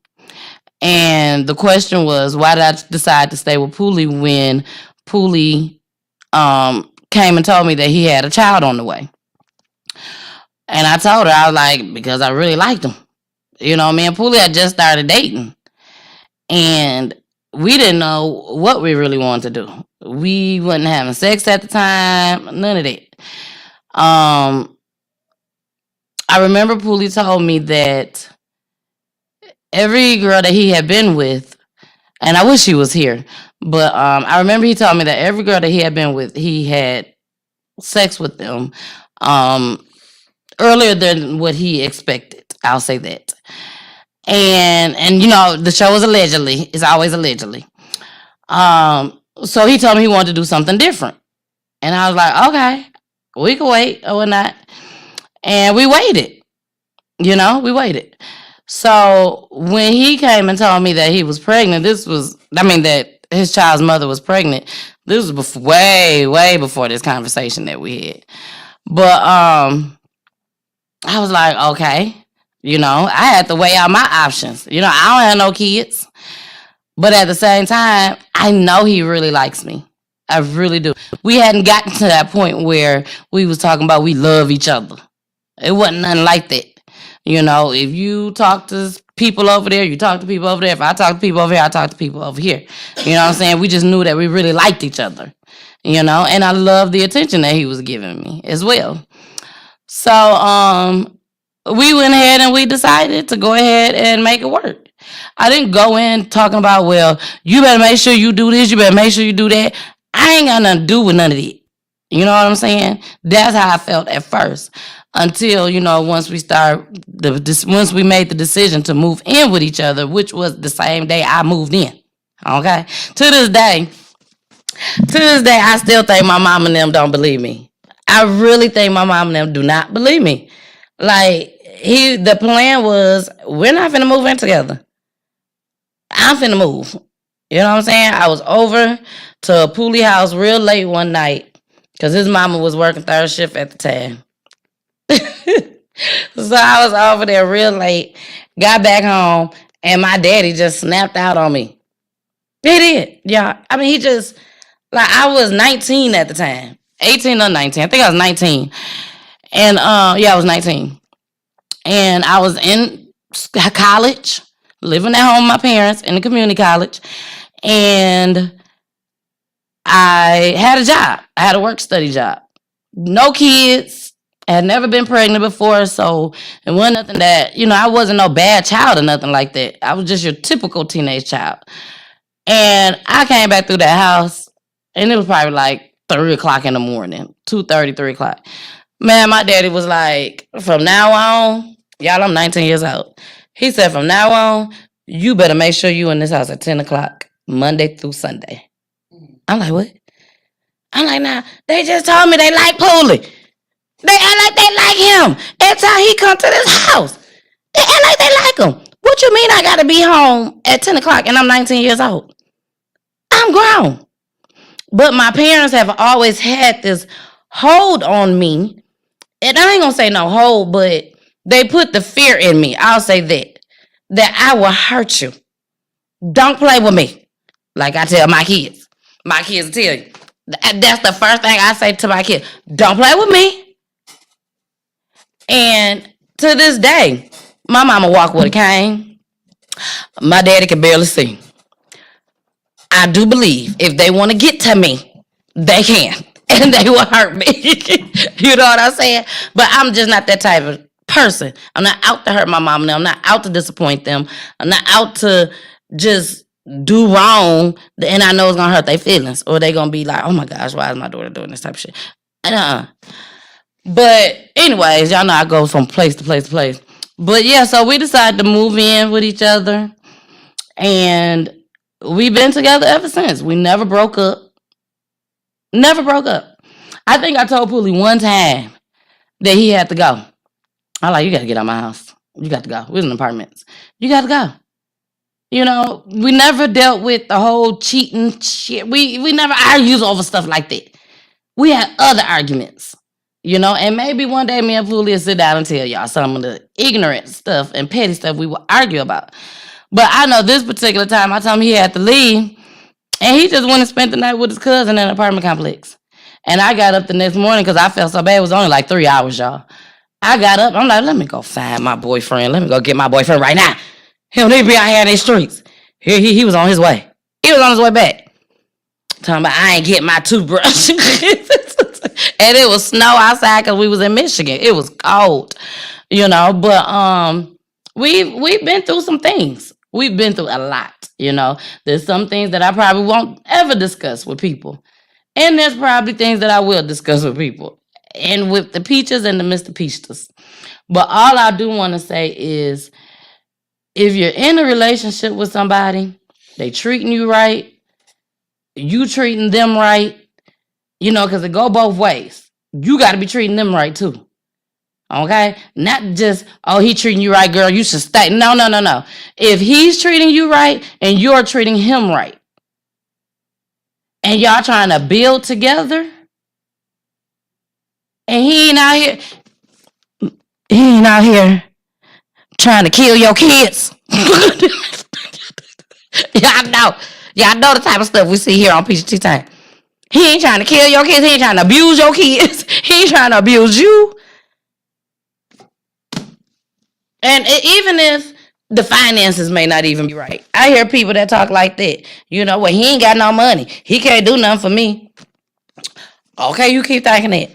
And the question was, why did I decide to stay with Poolie when Poolie came and told me that he had a child on the way? And I told her, I was like, because I really liked him. You know, me and Poolie had just started dating. And we didn't know what we really wanted to do. We wasn't having sex at the time, none of that. I remember Poolie told me that every girl that he had been with, and I wish he was here, but I remember he told me that every girl that he had been with, he had sex with them earlier than what he expected. I'll say that. And you know, the show is allegedly. It's always allegedly. So he told me he wanted to do something different. And I was like, okay, we can wait or not. And we waited. You know, we waited. So when he came and told me that he was pregnant, that his child's mother was pregnant, this was way before this conversation that we had. But I was like, okay, you know, I had to weigh out my options. You know, I don't have no kids. But at the same time, I know he really likes me. I really do. We hadn't gotten to that point where we was talking about we love each other. It wasn't nothing like that. You know, if you talk to people over there, you talk to people over there. If I talk to people over here, I talk to people over here. You know what I'm saying? We just knew that we really liked each other. You know, and I loved the attention that he was giving me as well. So we went ahead and we decided to go ahead and make it work. I didn't go in talking about, well, you better make sure you do this, you better make sure you do that. I ain't got nothing to do with none of that. You know what I'm saying? That's how I felt at first. Until, you know, once we made the decision to move in with each other, which was the same day I moved in. Okay? To this day, I still think my mom and them don't believe me. I really think my mom and them do not believe me. Like, the plan was, we're not finna move in together. I'm finna move. You know what I'm saying? I was over to Poolie house real late one night because his mama was working third shift at the time. So I was over there real late, got back home, and my daddy just snapped out on me. He did. Yeah. I mean, he just, like, I was 19 at the time. 18 or 19. I think I was 19. And, I was 19. And I was in college, living at home with my parents in the community college. And I had a job. I had a work-study job. No kids. I had never been pregnant before, so it wasn't nothing that, you know, I wasn't no bad child or nothing like that. I was just your typical teenage child. And I came back through that house, and it was probably like 3 o'clock in the morning, 2:30, 3 o'clock. Man, my daddy was like, from now on, y'all, I'm 19 years old. He said, from now on, you better make sure you in this house at 10 o'clock, Monday through Sunday. I'm like, what? I'm like, nah, they just told me they like Poolie. They act like they like him. Every time he come to this house, they act like they like him. What you mean I got to be home at 10 o'clock and I'm 19 years old? I'm grown. But my parents have always had this hold on me. And I ain't going to say no hold, but they put the fear in me. I'll say that I will hurt you. Don't play with me. Like I tell my kids. My kids tell you. That's the first thing I say to my kids. Don't play with me. And to this day, my mama walk with a cane. My daddy can barely see. I do believe if they want to get to me, they can. And they will hurt me. You know what I'm saying? But I'm just not that type of person. I'm not out to hurt my mom and them. I'm not out to disappoint them. I'm not out to just do wrong and I know it's gonna hurt their feelings. Or they gonna be like, oh my gosh, why is my daughter doing this type of shit? But anyways, y'all know I go from place to place to place. But yeah, so we decided to move in with each other. And we've been together ever since. We never broke up. Never broke up. I think I told Poolie one time that he had to go. I like, you got to get out of my house. You got to go. We was in apartments. You got to go. You know, we never dealt with the whole cheating shit. We never argued over stuff like that. We had other arguments, you know, and maybe one day me and Poolie will sit down and tell y'all some of the ignorant stuff and petty stuff we will argue about. But I know this particular time I told him he had to leave. And he just went and spent the night with his cousin in an apartment complex. And I got up the next morning because I felt so bad. It was only like 3 hours, y'all. I got up. I'm like, let me go find my boyfriend. Let me go get my boyfriend right now. He don't need to be out here in these streets. He was on his way. He was on his way back. Talking about, I ain't getting my toothbrush. And it was snow outside because we was in Michigan. It was cold, you know. But we've been through some things. We've been through a lot. You know, there's some things that I probably won't ever discuss with people. And there's probably things that I will discuss with people. And with the Peaches and the Mr. Peaches. But all I do want to say is, if you're in a relationship with somebody, they treating you right, you treating them right, you know, because it go both ways. You got to be treating them right too. Okay? Not just, oh, he treating you right, girl, you should stay. No. If he's treating you right and you're treating him right, and y'all trying to build together, and he ain't out here trying to kill your kids. Y'all know the type of stuff we see here on PGT Time. He ain't trying to kill your kids. He ain't trying to abuse your kids. He ain't trying to abuse you. And even if the finances may not even be right. I hear people that talk like that. You know what? He ain't got no money. He can't do nothing for me. Okay, you keep thinking that.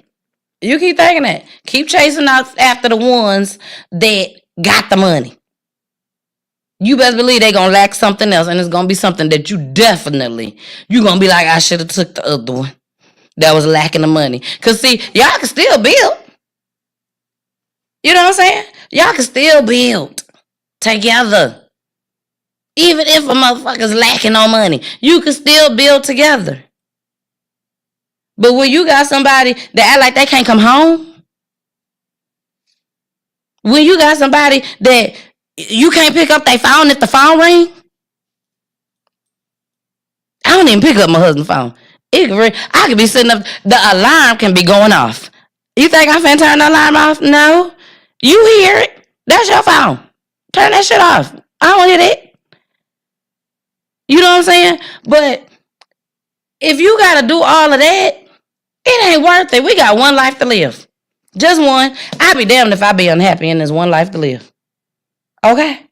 You keep thinking that. Keep chasing out after the ones that got the money. You best believe they going to lack something else. And it's going to be something that you're going to be like, I should have took the other one that was lacking the money. Because see, y'all can still build. You know what I'm saying? Y'all can still build together. Even if a motherfucker's lacking on money, you can still build together. But when you got somebody that act like they can't come home, when you got somebody that you can't pick up their phone if the phone ring, I don't even pick up my husband's phone. It can ring. I could be sitting up, the alarm can be going off. You think I'm finna turn the alarm off? No. You hear it. That's your phone. Turn that shit off. I don't hear it. You know what I'm saying? But if you got to do all of that, it ain't worth it. We got one life to live. Just one. I'd be damned if I be unhappy in this one life to live. Okay?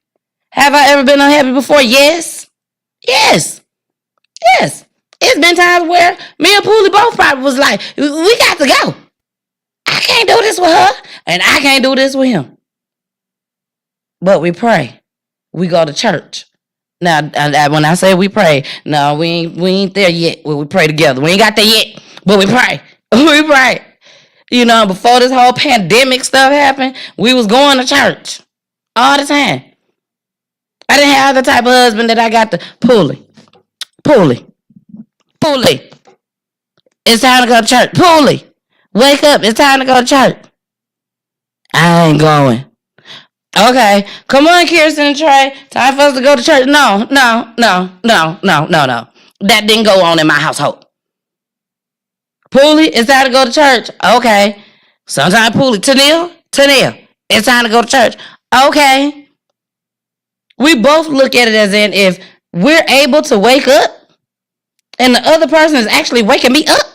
Have I ever been unhappy before? Yes. Yes. Yes. It's been times where me and Poolie both probably was like, we got to go. I can't do this with her, and I can't do this with him. But we pray. We go to church. Now, when I say we pray, no, we ain't there yet. We pray together. We ain't got there yet, but we pray. We pray. You know, before this whole pandemic stuff happened, we was going to church all the time. I didn't have the type of husband that I got to Poolie. It's time to go to church. Poolie. Wake up. It's time to go to church. I ain't going. Okay. Come on, Kirsten and Trey. Time for us to go to church. No. That didn't go on in my household. Poolie, it's time to go to church. Okay. Sometimes Poolie. Tennille, it's time to go to church. Okay. We both look at it as in if we're able to wake up and the other person is actually waking me up,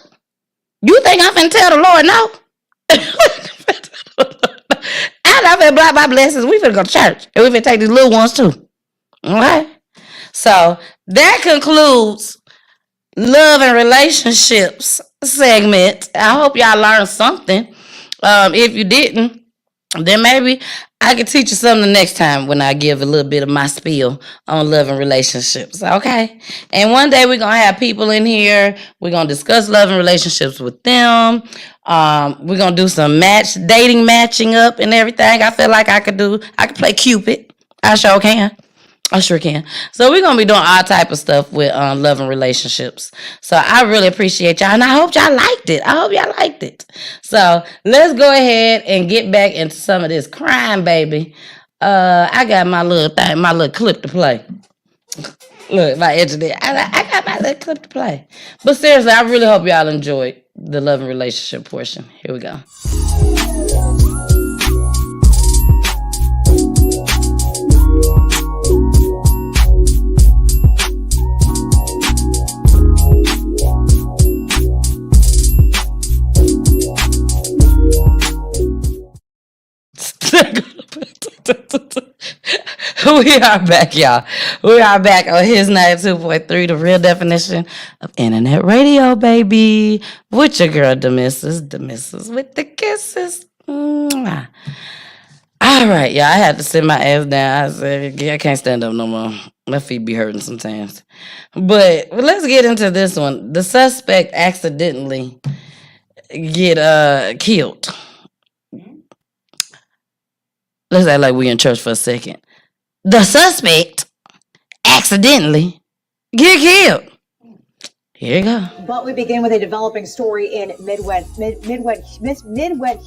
you think I'm finna tell the Lord no? I'm finna block my blessings. We finna go to church. And we finna take these little ones too. Okay? So that concludes love and relationships segment. I hope y'all learned something. If you didn't, then maybe I can teach you something the next time when I give a little bit of my spiel on love and relationships. Okay. And one day we're gonna have people in here. We're gonna discuss love and relationships with them. We're gonna do some dating matching up and everything. I feel like I could play Cupid. I sure can. So we're gonna be doing all type of stuff with love and relationships. So I really appreciate y'all, and I hope y'all liked it. So let's go ahead and get back into some of this crime, baby. I got my little clip to play. Look, my engineer, I got my little clip to play. But seriously, I really hope y'all enjoyed the love and relationship portion. Here we go. We are back, y'all. We are back on Hits 92.3, the real definition of internet radio, baby. With your girl, Demissus with the kisses. Mwah. All right, y'all. I had to sit my ass down. I said, I can't stand up no more. My feet be hurting sometimes. But let's get into this one. The suspect accidentally get killed. Let's act like we in church for a second. The suspect accidentally get killed. Here you go. But we begin with a developing story in Midwest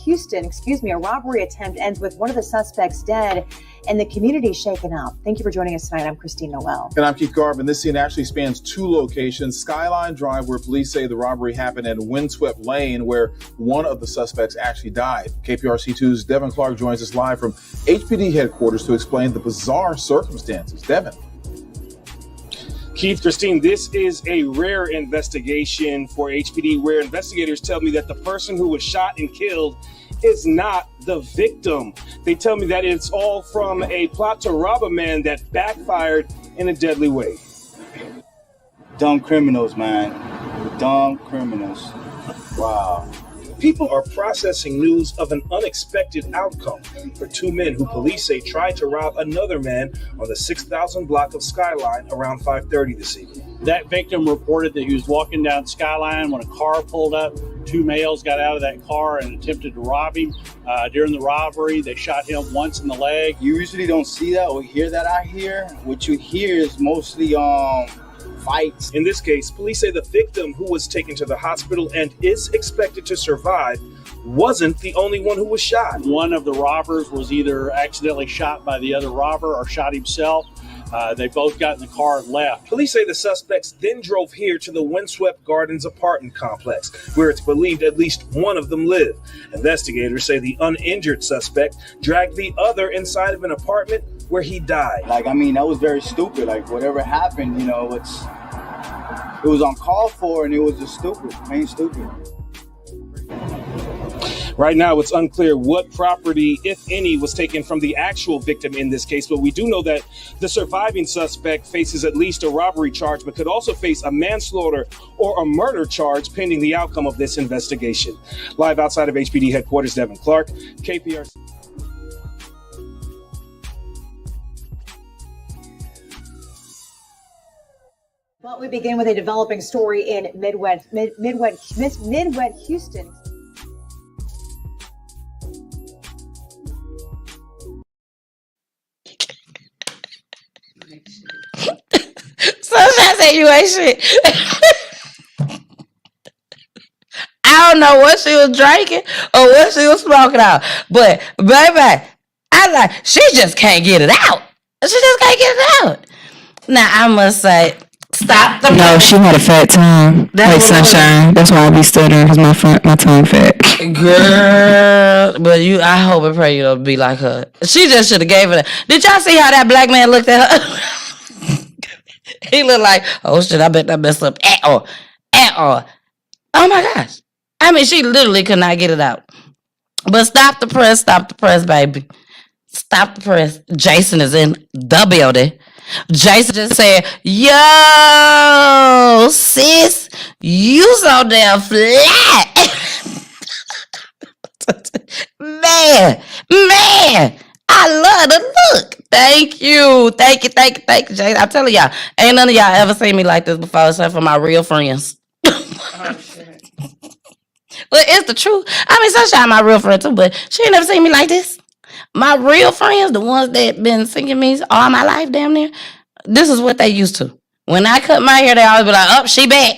Houston. A robbery attempt ends with one of the suspects dead and the community shaken up. Thank you for joining us tonight. I'm Christine Noel. And I'm Keith Garvin. This scene actually spans two locations. Skyline Drive, where police say the robbery happened, and Windswept Lane, where one of the suspects actually died. KPRC2's Devin Clark joins us live from HPD headquarters to explain the bizarre circumstances. Devin. Keith, Christine, this is a rare investigation for HPD, where investigators tell me that the person who was shot and killed is not the victim. They tell me that it's all from a plot to rob a man that backfired in a deadly way. Dumb criminals, man. Dumb criminals. Wow. People are processing news of an unexpected outcome for two men who police say tried to rob another man on the 6,000 block of Skyline around 5:30 this evening. That victim reported that he was walking down Skyline when a car pulled up. Two males got out of that car and attempted to rob him. During the robbery, they shot him once in the leg. You usually don't see that or hear that out here. What you hear is mostly fights. In this case, police say the victim, who was taken to the hospital and is expected to survive, wasn't the only one who was shot. One of the robbers was either accidentally shot by the other robber or shot himself. They both got in the car and left. Police say the suspects then drove here to the Windswept Gardens apartment complex, where it's believed at least one of them lived. Investigators say the uninjured suspect dragged the other inside of an apartment where he died. That was very stupid. Whatever happened, it was uncalled for, and it was just stupid, plain stupid. Right now, it's unclear what property, if any, was taken from the actual victim in this case, but we do know that the surviving suspect faces at least a robbery charge, but could also face a manslaughter or a murder charge pending the outcome of this investigation. Live outside of HPD headquarters, Devin Clark, KPRC. But we begin with a developing story in Midwest Houston. Sometimes I say you ain't shit. I don't know what she was drinking or what she was smoking out, but baby, she just can't get it out. Now I must say, stop the. No, she had a fat tongue, like Sunshine. That's why I be stuttering, because my tongue fat. Girl, but I hope and pray you don't be like her. She just should have gave it. Did y'all see how that black man looked at her? He looked like, oh shit, I bet that messed up at all. Oh my gosh. I mean, she literally could not get it out. But stop the press, baby. Stop the press. Jason is in the building. Jason just said, yo, sis, you so damn flat. Man, I love the look. Thank you, Jason. I'm telling y'all, ain't none of y'all ever seen me like this before, except for my real friends. Well, it's the truth. I mean, Sunshine, my real friend too, but she ain't never seen me like this. My real friends, the ones that been singing me all my life, damn near, this is what they used to. When I cut my hair, they always be like, "Oh, she back.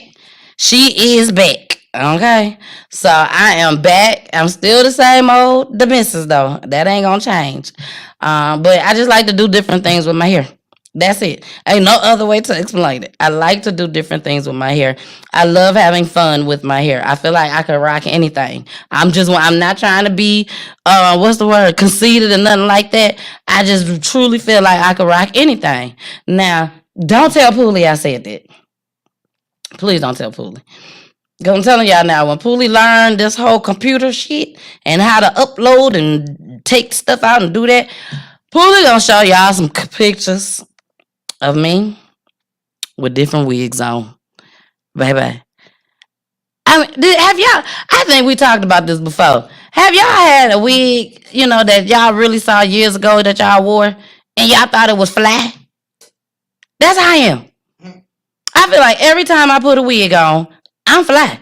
She is back." Okay, so I am back. I'm still the same old the missus though. That ain't gonna change. But I just like to do different things with my hair. That's it. Ain't no other way to explain it. I like to do different things with my hair. I love having fun with my hair. I feel like I could rock anything. I'm not trying to be conceited or nothing like that. I just truly feel like I could rock anything. Now, don't tell Poolie I said that. Please don't tell Poolie. I'm telling y'all now, when Poolie learned this whole computer shit and how to upload and take stuff out and do that, Poolie gonna show y'all some pictures of me with different wigs on. Baby. I mean, I think we talked about this before. Have y'all had a wig, that y'all really saw years ago that y'all wore and y'all thought it was fly? That's how I am. I feel like every time I put a wig on, I'm fly.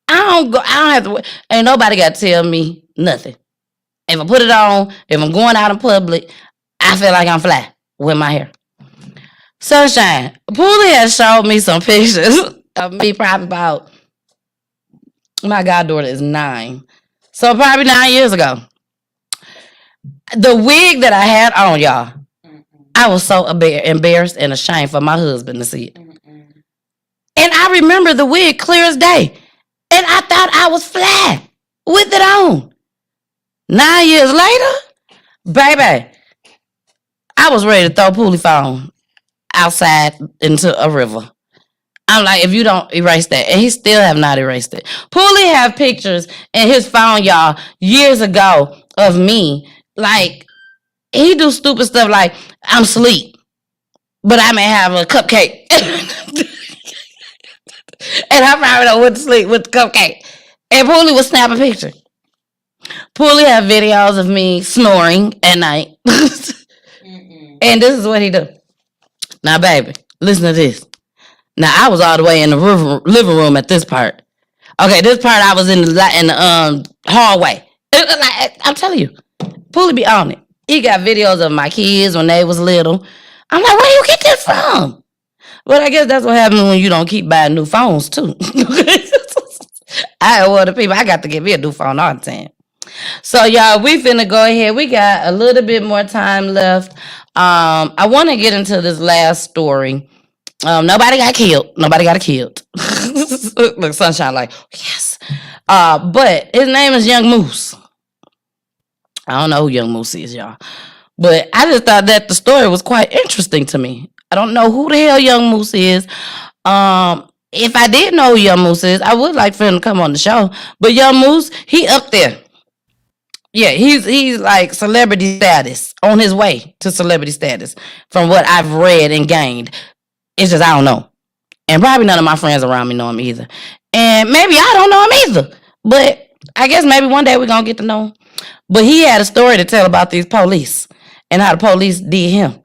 I don't have to, ain't nobody got to tell me nothing. If I put it on, if I'm going out in public, I feel like I'm fly with my hair. Sunshine, Poolie has showed me some pictures of me probably about, my goddaughter is 9. So probably 9 years ago. The wig that I had on, y'all, I was so embarrassed and ashamed for my husband to see it. And I remember the wig clear as day. And I thought I was fly with it on. 9 years later, baby, I was ready to throw Poolie phone outside into a river. I'm like, if you don't erase that, and he still have not erased it. Poolie have pictures in his phone, y'all, years ago of me. Like, he do stupid stuff like, I'm asleep, but I may have a cupcake. And I probably don't went to sleep with the cupcake. And Poolie would snap a picture. Poolie have videos of me snoring at night. And this is what he do. Now, baby, listen to this. Now, I was all the way in the living room at this part. Okay, this part I was in the hallway. I'm telling you, Poolie be on it. He got videos of my kids when they was little. I'm like, where you get this from? But I guess that's what happens when you don't keep buying new phones, too. I one of the people, I got to get me a new phone all the time. So, y'all, we finna go ahead. We got a little bit more time left. I want to get into this last story. Nobody got killed. Look, Sunshine like, yes. But his name is Young Moose. I don't know who Young Moose is, y'all. But I just thought that the story was quite interesting to me. I don't know who the hell Young Moose is. If I did know who Young Moose is, I would like for him to come on the show. But Young Moose, he up there. Yeah, he's like celebrity status, on his way to celebrity status, from what I've read and gained. It's just I don't know. And probably none of my friends around me know him either. And maybe I don't know him either. But I guess maybe one day we're going to get to know him. But he had a story to tell about these police and how the police did him.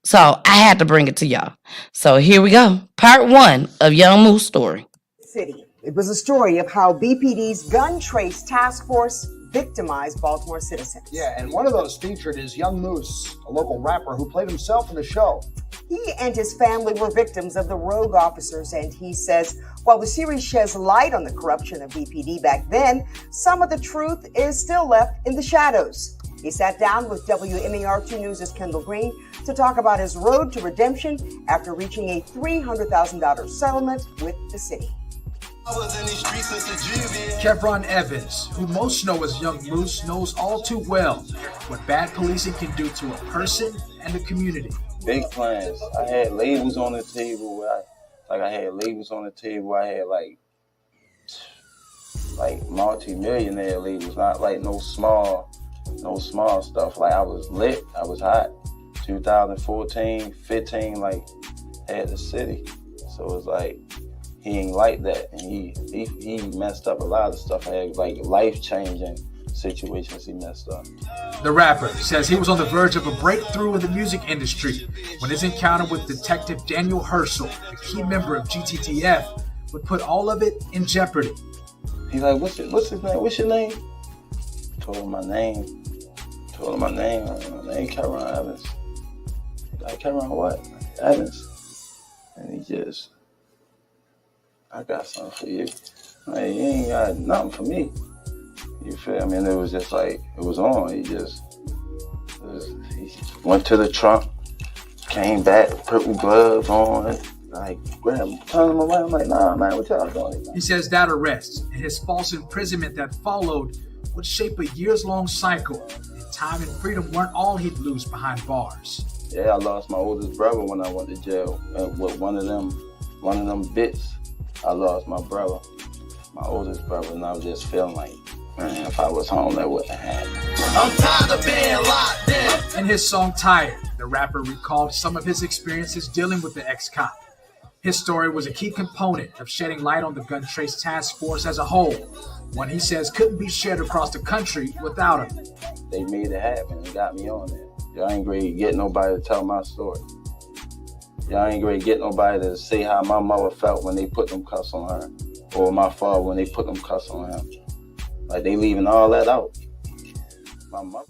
So I had to bring it to y'all. So here we go. Part 1 of Young Moose story. City. It was a story of how BPD's gun trace task force victimized Baltimore citizens. Yeah, and one of those featured is Young Moose, a local rapper who played himself in the show. He and his family were victims of the rogue officers, and he says while the series sheds light on the corruption of BPD back then, some of the truth is still left in the shadows. He sat down with WMER2 News' Kendall Green to talk about his road to redemption after reaching a $300,000 settlement with the city. Kevron Evans, who most know as Young Moose, knows all too well what bad policing can do to a person and a community. Big plans. I had labels on the table. I had multi-millionaire labels, not like no small stuff. Like I was lit, I was hot. 2014, 15, like, had the city. So it's like, he ain't like that. And he messed up a lot of stuff. Had like life-changing situations he messed up. The rapper says he was on the verge of a breakthrough in the music industry when his encounter with Detective Daniel Herschel, a key member of GTTF, would put all of it in jeopardy. He's like, what's his name? What's your name? Told him my name. My name Cameron Evans. He's like, Cameron what? Evans. And he just, I got something for you. Like, you ain't got nothing for me. You feel me? And it was just like, it was on. He went to the trunk, came back, purple gloves on, like, turn him around. I'm like, nah, man, what y'all doing? He says that arrest and his false imprisonment that followed would shape a years-long cycle, and time and freedom weren't all he'd lose behind bars. Yeah, I lost my oldest brother when I went to jail. With one of them bits, I lost my brother, my oldest brother, and I was just feeling like, man, if I was home, that wouldn't have happened. I'm tired of being locked in. In his song Tired, the rapper recalled some of his experiences dealing with the ex-cop. His story was a key component of shedding light on the Gun Trace Task Force as a whole, one he says couldn't be shared across the country without him. They made it happen and got me on there. Y'all ain't ready to get nobody to tell my story. Y'all ain't ready to get nobody to say how my mother felt when they put them cuffs on her, or my father when they put them cuffs on him. Like, they leaving all that out. My mother.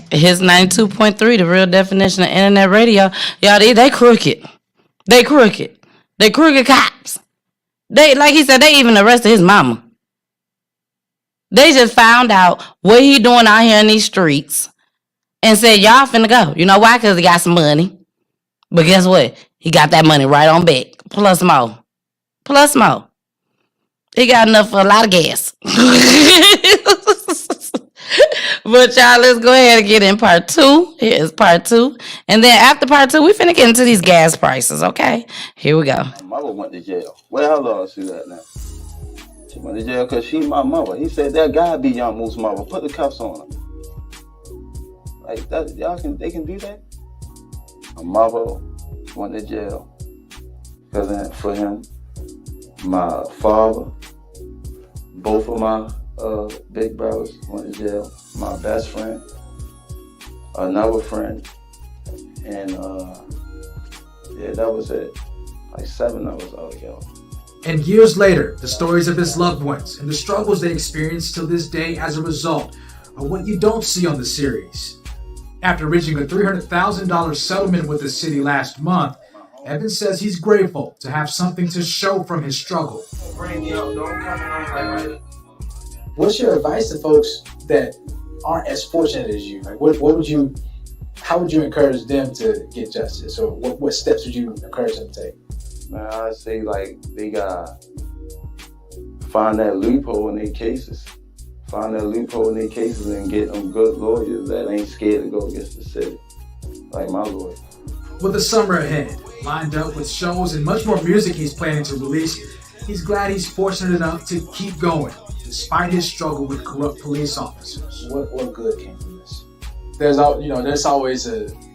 His 92.3, the real definition of internet radio. Y'all, they crooked. They crooked. They crooked cops. They, like he said, they even arrested his mama. They just found out what he doing out here in these streets and said, y'all finna go. You know why? Because he got some money. But guess what? He got that money right on back. Plus more. Plus more. He got enough for a lot of gas. But y'all, let's go ahead and get in part 2. Here's part 2. And then after part 2, we finna get into these gas prices, okay? Here we go. My mother went to jail. Where her lawsuit at now? She went to jail because she's my mother. He said that gotta be Young Moose's mother. Put the cuffs on her. Like that, they can do that? My mother went to jail because for him. My father, both of my big brothers went to jail. My best friend, another friend, and yeah, that was it. Like 7 of us altogether. And years later, the stories of his loved ones and the struggles they experienced till this day as a result are what you don't see on the series. After reaching a $300,000 settlement with the city last month, Evans says he's grateful to have something to show from his struggle. What's your advice to folks that aren't as fortunate as you? Like, how would you encourage them to get justice, or what steps would you encourage them to take? Man, I say like they gotta find that loophole in their cases. Find that loophole in their cases and get them good lawyers that ain't scared to go against the city, like my lawyer. With the summer ahead, lined up with shows and much more music he's planning to release, he's glad he's fortunate enough to keep going, despite his struggle with corrupt police officers. What good came from this? There's always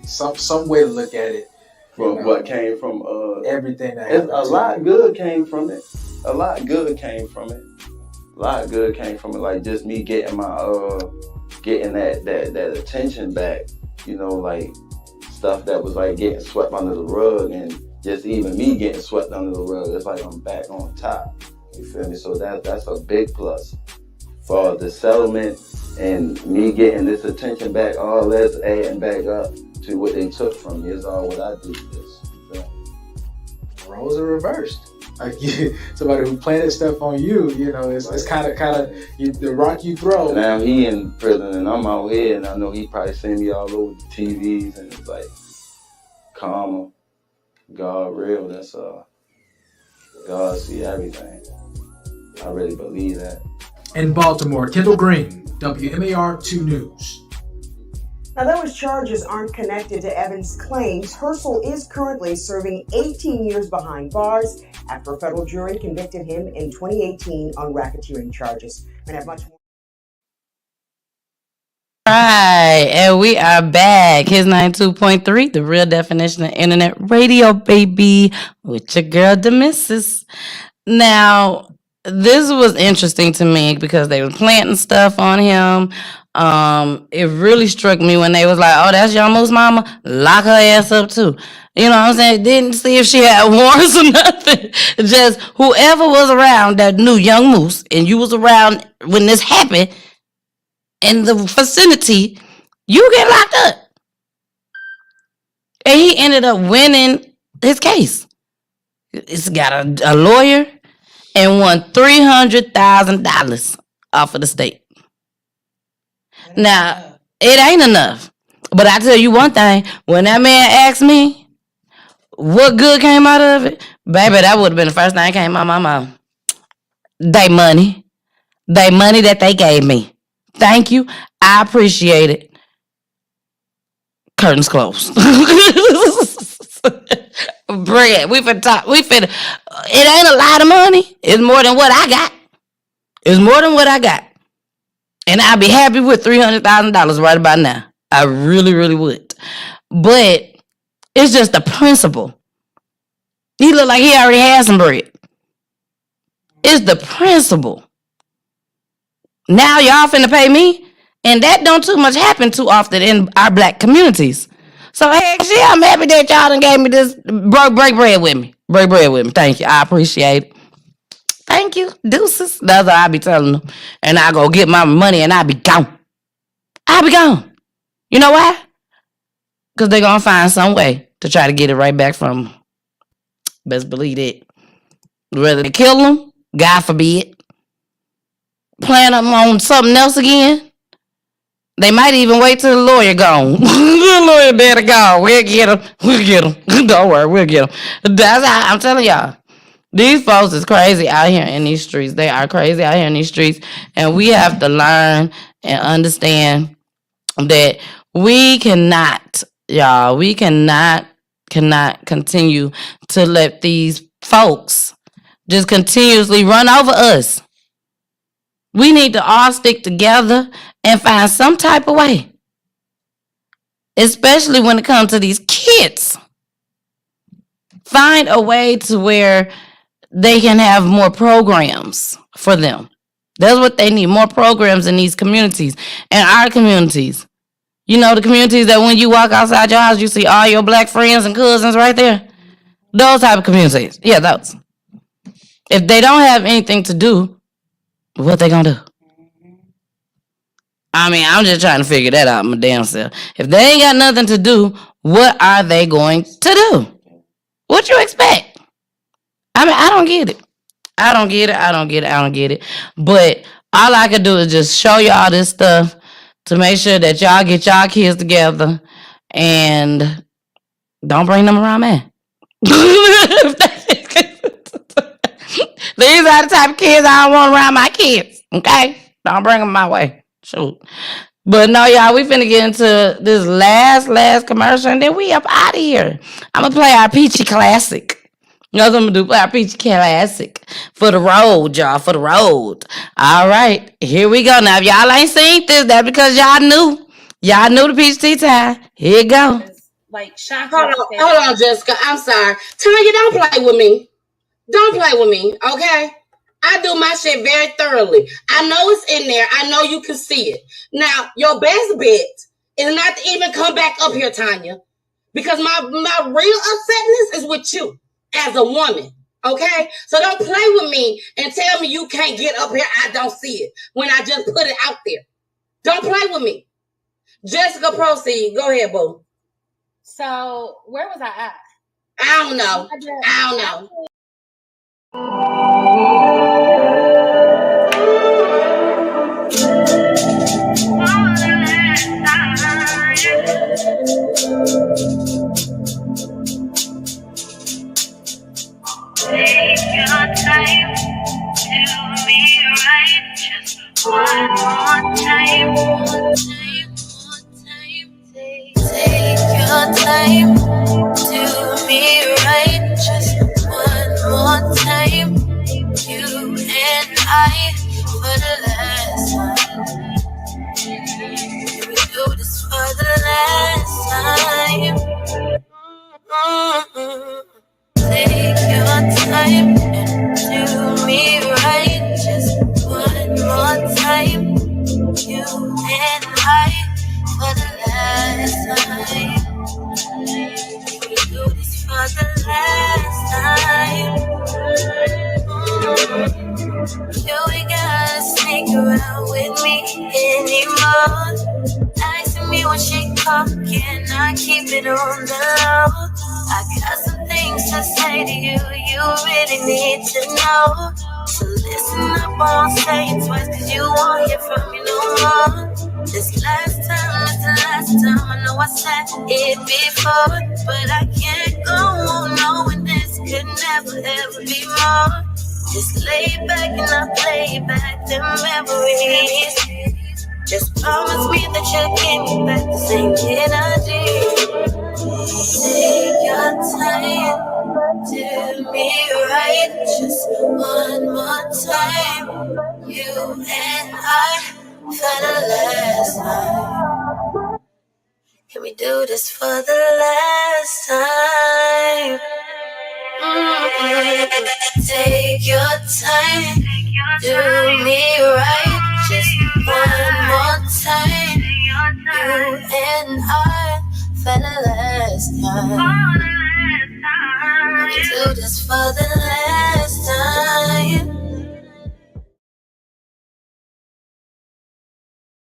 some way to look at it. From what came from everything that happened. A lot good came from it. A lot good came from it. Like just me getting my getting that attention back. You know, like stuff that was like getting swept under the rug, and just even me getting swept under the rug. It's like I'm back on top. You feel me? So that's a big plus for the settlement and me getting this attention back. All that's adding back up to what they took from me is all what I do with this. Roles are reversed. Like somebody who planted stuff on you, it's kind of the rock you throw. Now he in prison and I'm out here, and I know he probably seen me all over the TVs, and it's like karma, God real. That's God see everything. I really believe that. In Baltimore, Kendall Green, WMAR 2 News. Now, those charges aren't connected to Evans' claims. Herschel is currently serving 18 years behind bars after a federal jury convicted him in 2018 on racketeering charges. We're going to have much more. Right, and we are back. His 92.3, the real definition of internet radio, baby, with your girl, the missus. Now, this was interesting to me because they were planting stuff on him. It really struck me when they was like, "Oh, that's Young Moose mama. Lock her ass up too." You know what I'm saying? Didn't see if she had warrants or nothing. Just whoever was around that knew Young Moose, and you was around when this happened in the vicinity, you get locked up. And he ended up winning his case. It's got a lawyer and won $300,000 off of the state. Now, it ain't enough. But I tell you one thing, when that man asked me what good came out of it, baby, that would have been the first thing that came out of my mouth. They money that they gave me. Thank you. I appreciate it. Curtains closed. Bread. We finna talk. It ain't a lot of money. It's more than what I got. It's more than what I got. And I'd be happy with $300,000 right about now. I really, really would. But it's just the principle. He looked like he already had some bread. It's the principle. Now y'all finna pay me, and that don't too much happen too often in our black communities. So heck yeah, I'm happy that y'all done gave me this. Break bread with me. Break bread with me. Thank you. I appreciate it. Thank you. Deuces. That's what I be telling them. And I go get my money and I be gone. I be gone. You know why? Because they gonna find some way to try to get it right back from them. Best believe it. Whether they kill them, God forbid, plan them on something else again. They might even wait till the lawyer gone. The lawyer better go. We'll get him. We'll get him. Don't worry, we'll get him. That's how I'm telling y'all. These folks is crazy out here in these streets. They are crazy out here in these streets. And we have to learn and understand that we cannot, y'all, we cannot continue to let these folks just continuously run over us. We need to all stick together and find some type of way, especially when it comes to these kids. Find a way to where they can have more programs for them. That's what they need, more programs in these communities and our communities. You know, the communities that when you walk outside your house, you see all your black friends and cousins right there. Those type of communities. Yeah, those. If they don't have anything to do, what they gonna do? I mean, I'm just trying to figure that out my damn self. If they ain't got nothing to do, what are they going to do? What you expect? I mean, I don't get it. I don't get it. But all I can do is just show y'all this stuff to make sure that y'all get y'all kids together and don't bring them around me. These are the type of kids I don't want around my kids. Okay? Don't bring them my way. Shoot. But no, y'all, we finna get into this last commercial and then we up out of here. I'm gonna play our Peachy Classic. That's what I'm gonna do. Play our Peachy Classic for the road, y'all. For the road. All right. Here we go. Now, if y'all ain't seen this, that's because y'all knew. Y'all knew the Peach Tea time. Here you go. Like, shock. Hold on, Jessica. I'm sorry. Tanya, don't play with me. Don't play with me, okay? I do my shit very thoroughly. I know it's in there. I know you can see it. Now, your best bet is not to even come back up here, Tanya, because my real upsetness is with you as a woman, okay? So don't play with me and tell me you can't get up here. I don't see it when I just put it out there. Don't play with me. Jessica, proceed. Go ahead, boo. So, where was I at? I don't know. Take your time to be right, just one more time. Take your time to be right, just one more time. Take your time and do me right. Just one more time. You and I for the last time. We do this for the last time. You ain't gotta sneak around with me anymore. Asking me what she called, can I keep it on the low? I got some things to say to you, you really need to know. So listen up, I won't say it twice, cause you won't hear from me no more. This last time is the last time, I know I said it before, but I can't go on knowing this could never ever be more. Just lay back and I'll play back the memories. Just promise me that you'll give me back the same energy. Take your time, do me right, just one more time. You and I for the last time. Can we do this for the last time? Take your time, do me right, just one more time. You and I for the last time. Can we do this for the last time?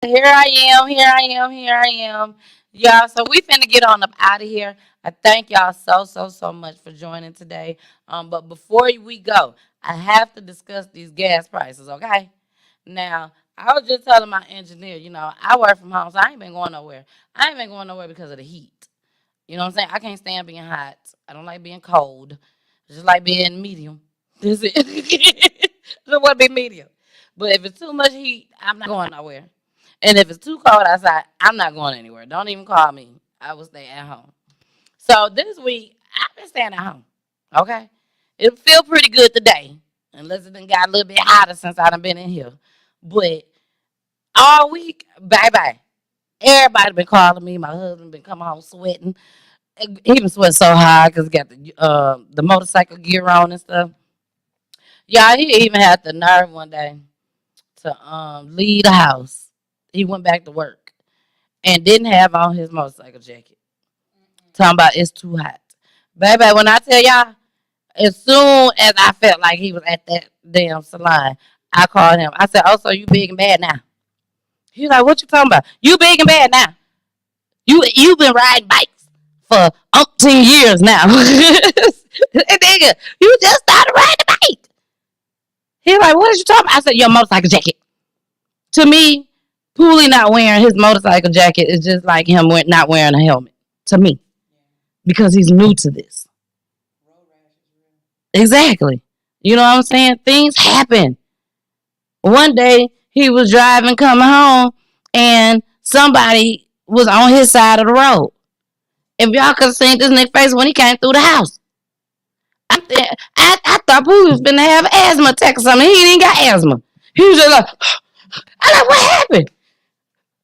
Here I am. Y'all, so we finna get on up out of here. I thank y'all so much for joining today. But before we go, I have to discuss these gas prices, okay? Now, I was just telling my engineer, I work from home, so I ain't been going nowhere. I ain't been going nowhere because of the heat. You know what I'm saying? I can't stand being hot. I don't like being cold. I just like being medium. That's it. I just want to be medium. But if it's too much heat, I'm not going nowhere. And if it's too cold outside, I'm not going anywhere. Don't even call me. I will stay at home. So this week, I've been staying at home. Okay? It feel pretty good today. Unless it done got a little bit hotter since I done been in here. But all week, bye-bye. Everybody been calling me. My husband been coming home sweating. He been sweating so hard because he got the motorcycle gear on and stuff. Y'all, he even had the nerve one day to leave the house. He went back to work and didn't have on his motorcycle jacket. Talking about it's too hot. Baby, when I tell y'all, as soon as I felt like he was at that damn salon, I called him. I said, oh, so you big and bad now? He was like, what you talking about? You big and bad now. You've been riding bikes for umpteen years now. Nigga, you just started riding a bike. He was like, what did you talking about? I said, your motorcycle jacket. To me, Pooley not wearing his motorcycle jacket is just like him not wearing a helmet. To me. Because he's new to this. Exactly. You know what I'm saying? Things happen. One day, he was driving, coming home, and somebody was on his side of the road. If y'all could have seen this nigga face when he came through the house. I thought Pooley was going to have asthma attack or something. He didn't got asthma. He was just like, I'm like, what happened?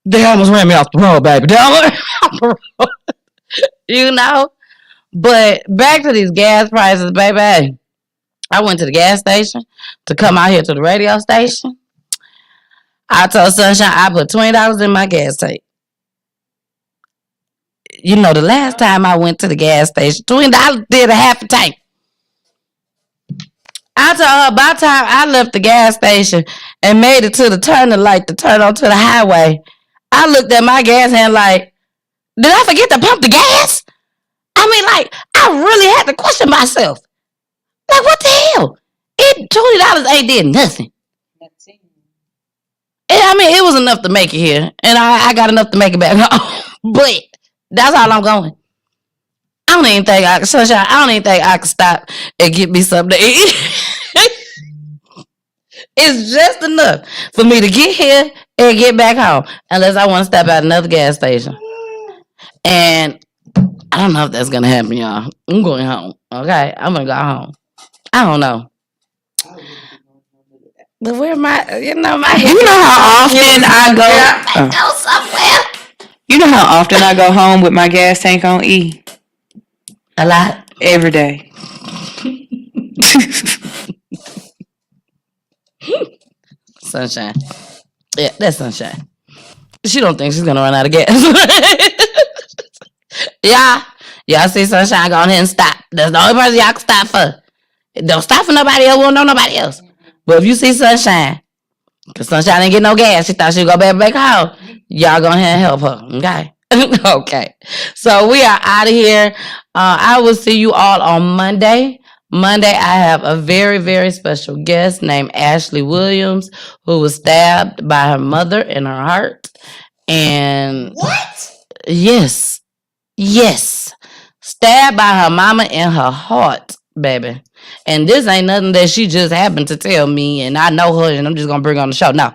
They almost ran me off the road, baby. They almost ran me off the road. You know? But back to these gas prices, baby. I went to the gas station to come out here to the radio station. I told Sunshine I put $20 in my gas tank. You know, the last time I went to the gas station, $20 did a half a tank. I told her by the time I left the gas station and made it to the turning light to turn onto the highway, I looked at my gas hand like, did I forget to pump the gas? I mean, like, I really had to question myself. Like, what the hell? $20 ain't did nothing. I mean, it was enough to make it here. And I got enough to make it back home. But that's all I'm going. I don't even think I can stop and get me something to eat. It's just enough for me to get here and get back home. Unless I want to stop at another gas station. And I don't know if that's going to happen, y'all. I'm going home. Okay? I'm going to go home. I don't know. But where my, you know how often I go somewhere. You know how often I go home with my gas tank on E? A lot. Every day. Sunshine. Yeah, that's Sunshine. She don't think she's gonna run out of gas. Y'all see Sunshine go ahead and stop. That's the only person y'all can stop for. Don't stop for nobody else. Won't know nobody else. But if you see Sunshine, because Sunshine didn't get no gas, she thought she'd go back home. Y'all go ahead and help her. Okay. Okay. So we are out of here. I will see you all on Monday. Monday, I have a very, very special guest named Ashley Williams, who was stabbed by her mother in her heart. And what? Yes. Stabbed by her mama in her heart, baby. And this ain't nothing that she just happened to tell me, and I know her, and I'm just gonna bring her on the show. No,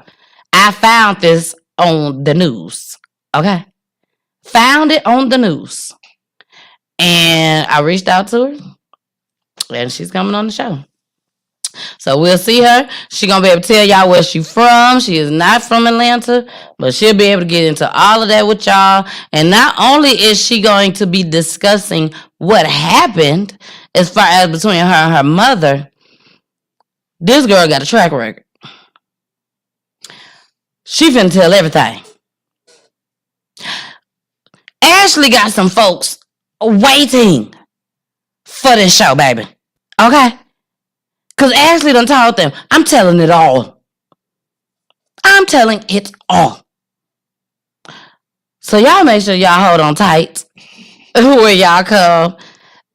I found this on the news. Okay, found it on the news, and I reached out to her, and she's coming on the show. So we'll see her. She gonna be able to tell y'all where she from. She is not from Atlanta, but she'll be able to get into all of that with y'all. And not only is she going to be discussing what happened as far as between her and her mother, this girl got a track record. She finna tell everything. Ashley got some folks waiting for this show, baby. Okay? Because Ashley done told them, I'm telling it all. I'm telling it all. So y'all make sure y'all hold on tight when y'all come.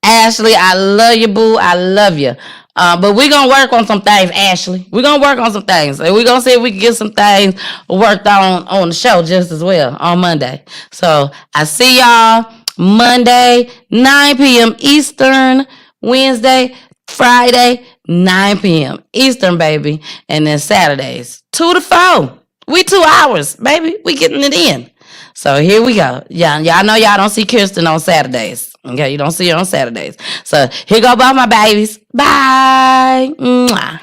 Ashley, I love you, boo. I love you. But we're going to work on some things, Ashley. We're going to work on some things. And we're going to see if we can get some things worked on the show just as well on Monday. So I see y'all Monday, 9 p.m. Eastern, Wednesday, Friday, 9 p.m. Eastern, baby. And then Saturdays, 2 to 4. We 2 hours, baby. We getting it in. So here we go. Y'all know y'all don't see Kirsten on Saturdays. Okay, you don't see her on Saturdays. So here go both my babies. Bye. Mwah.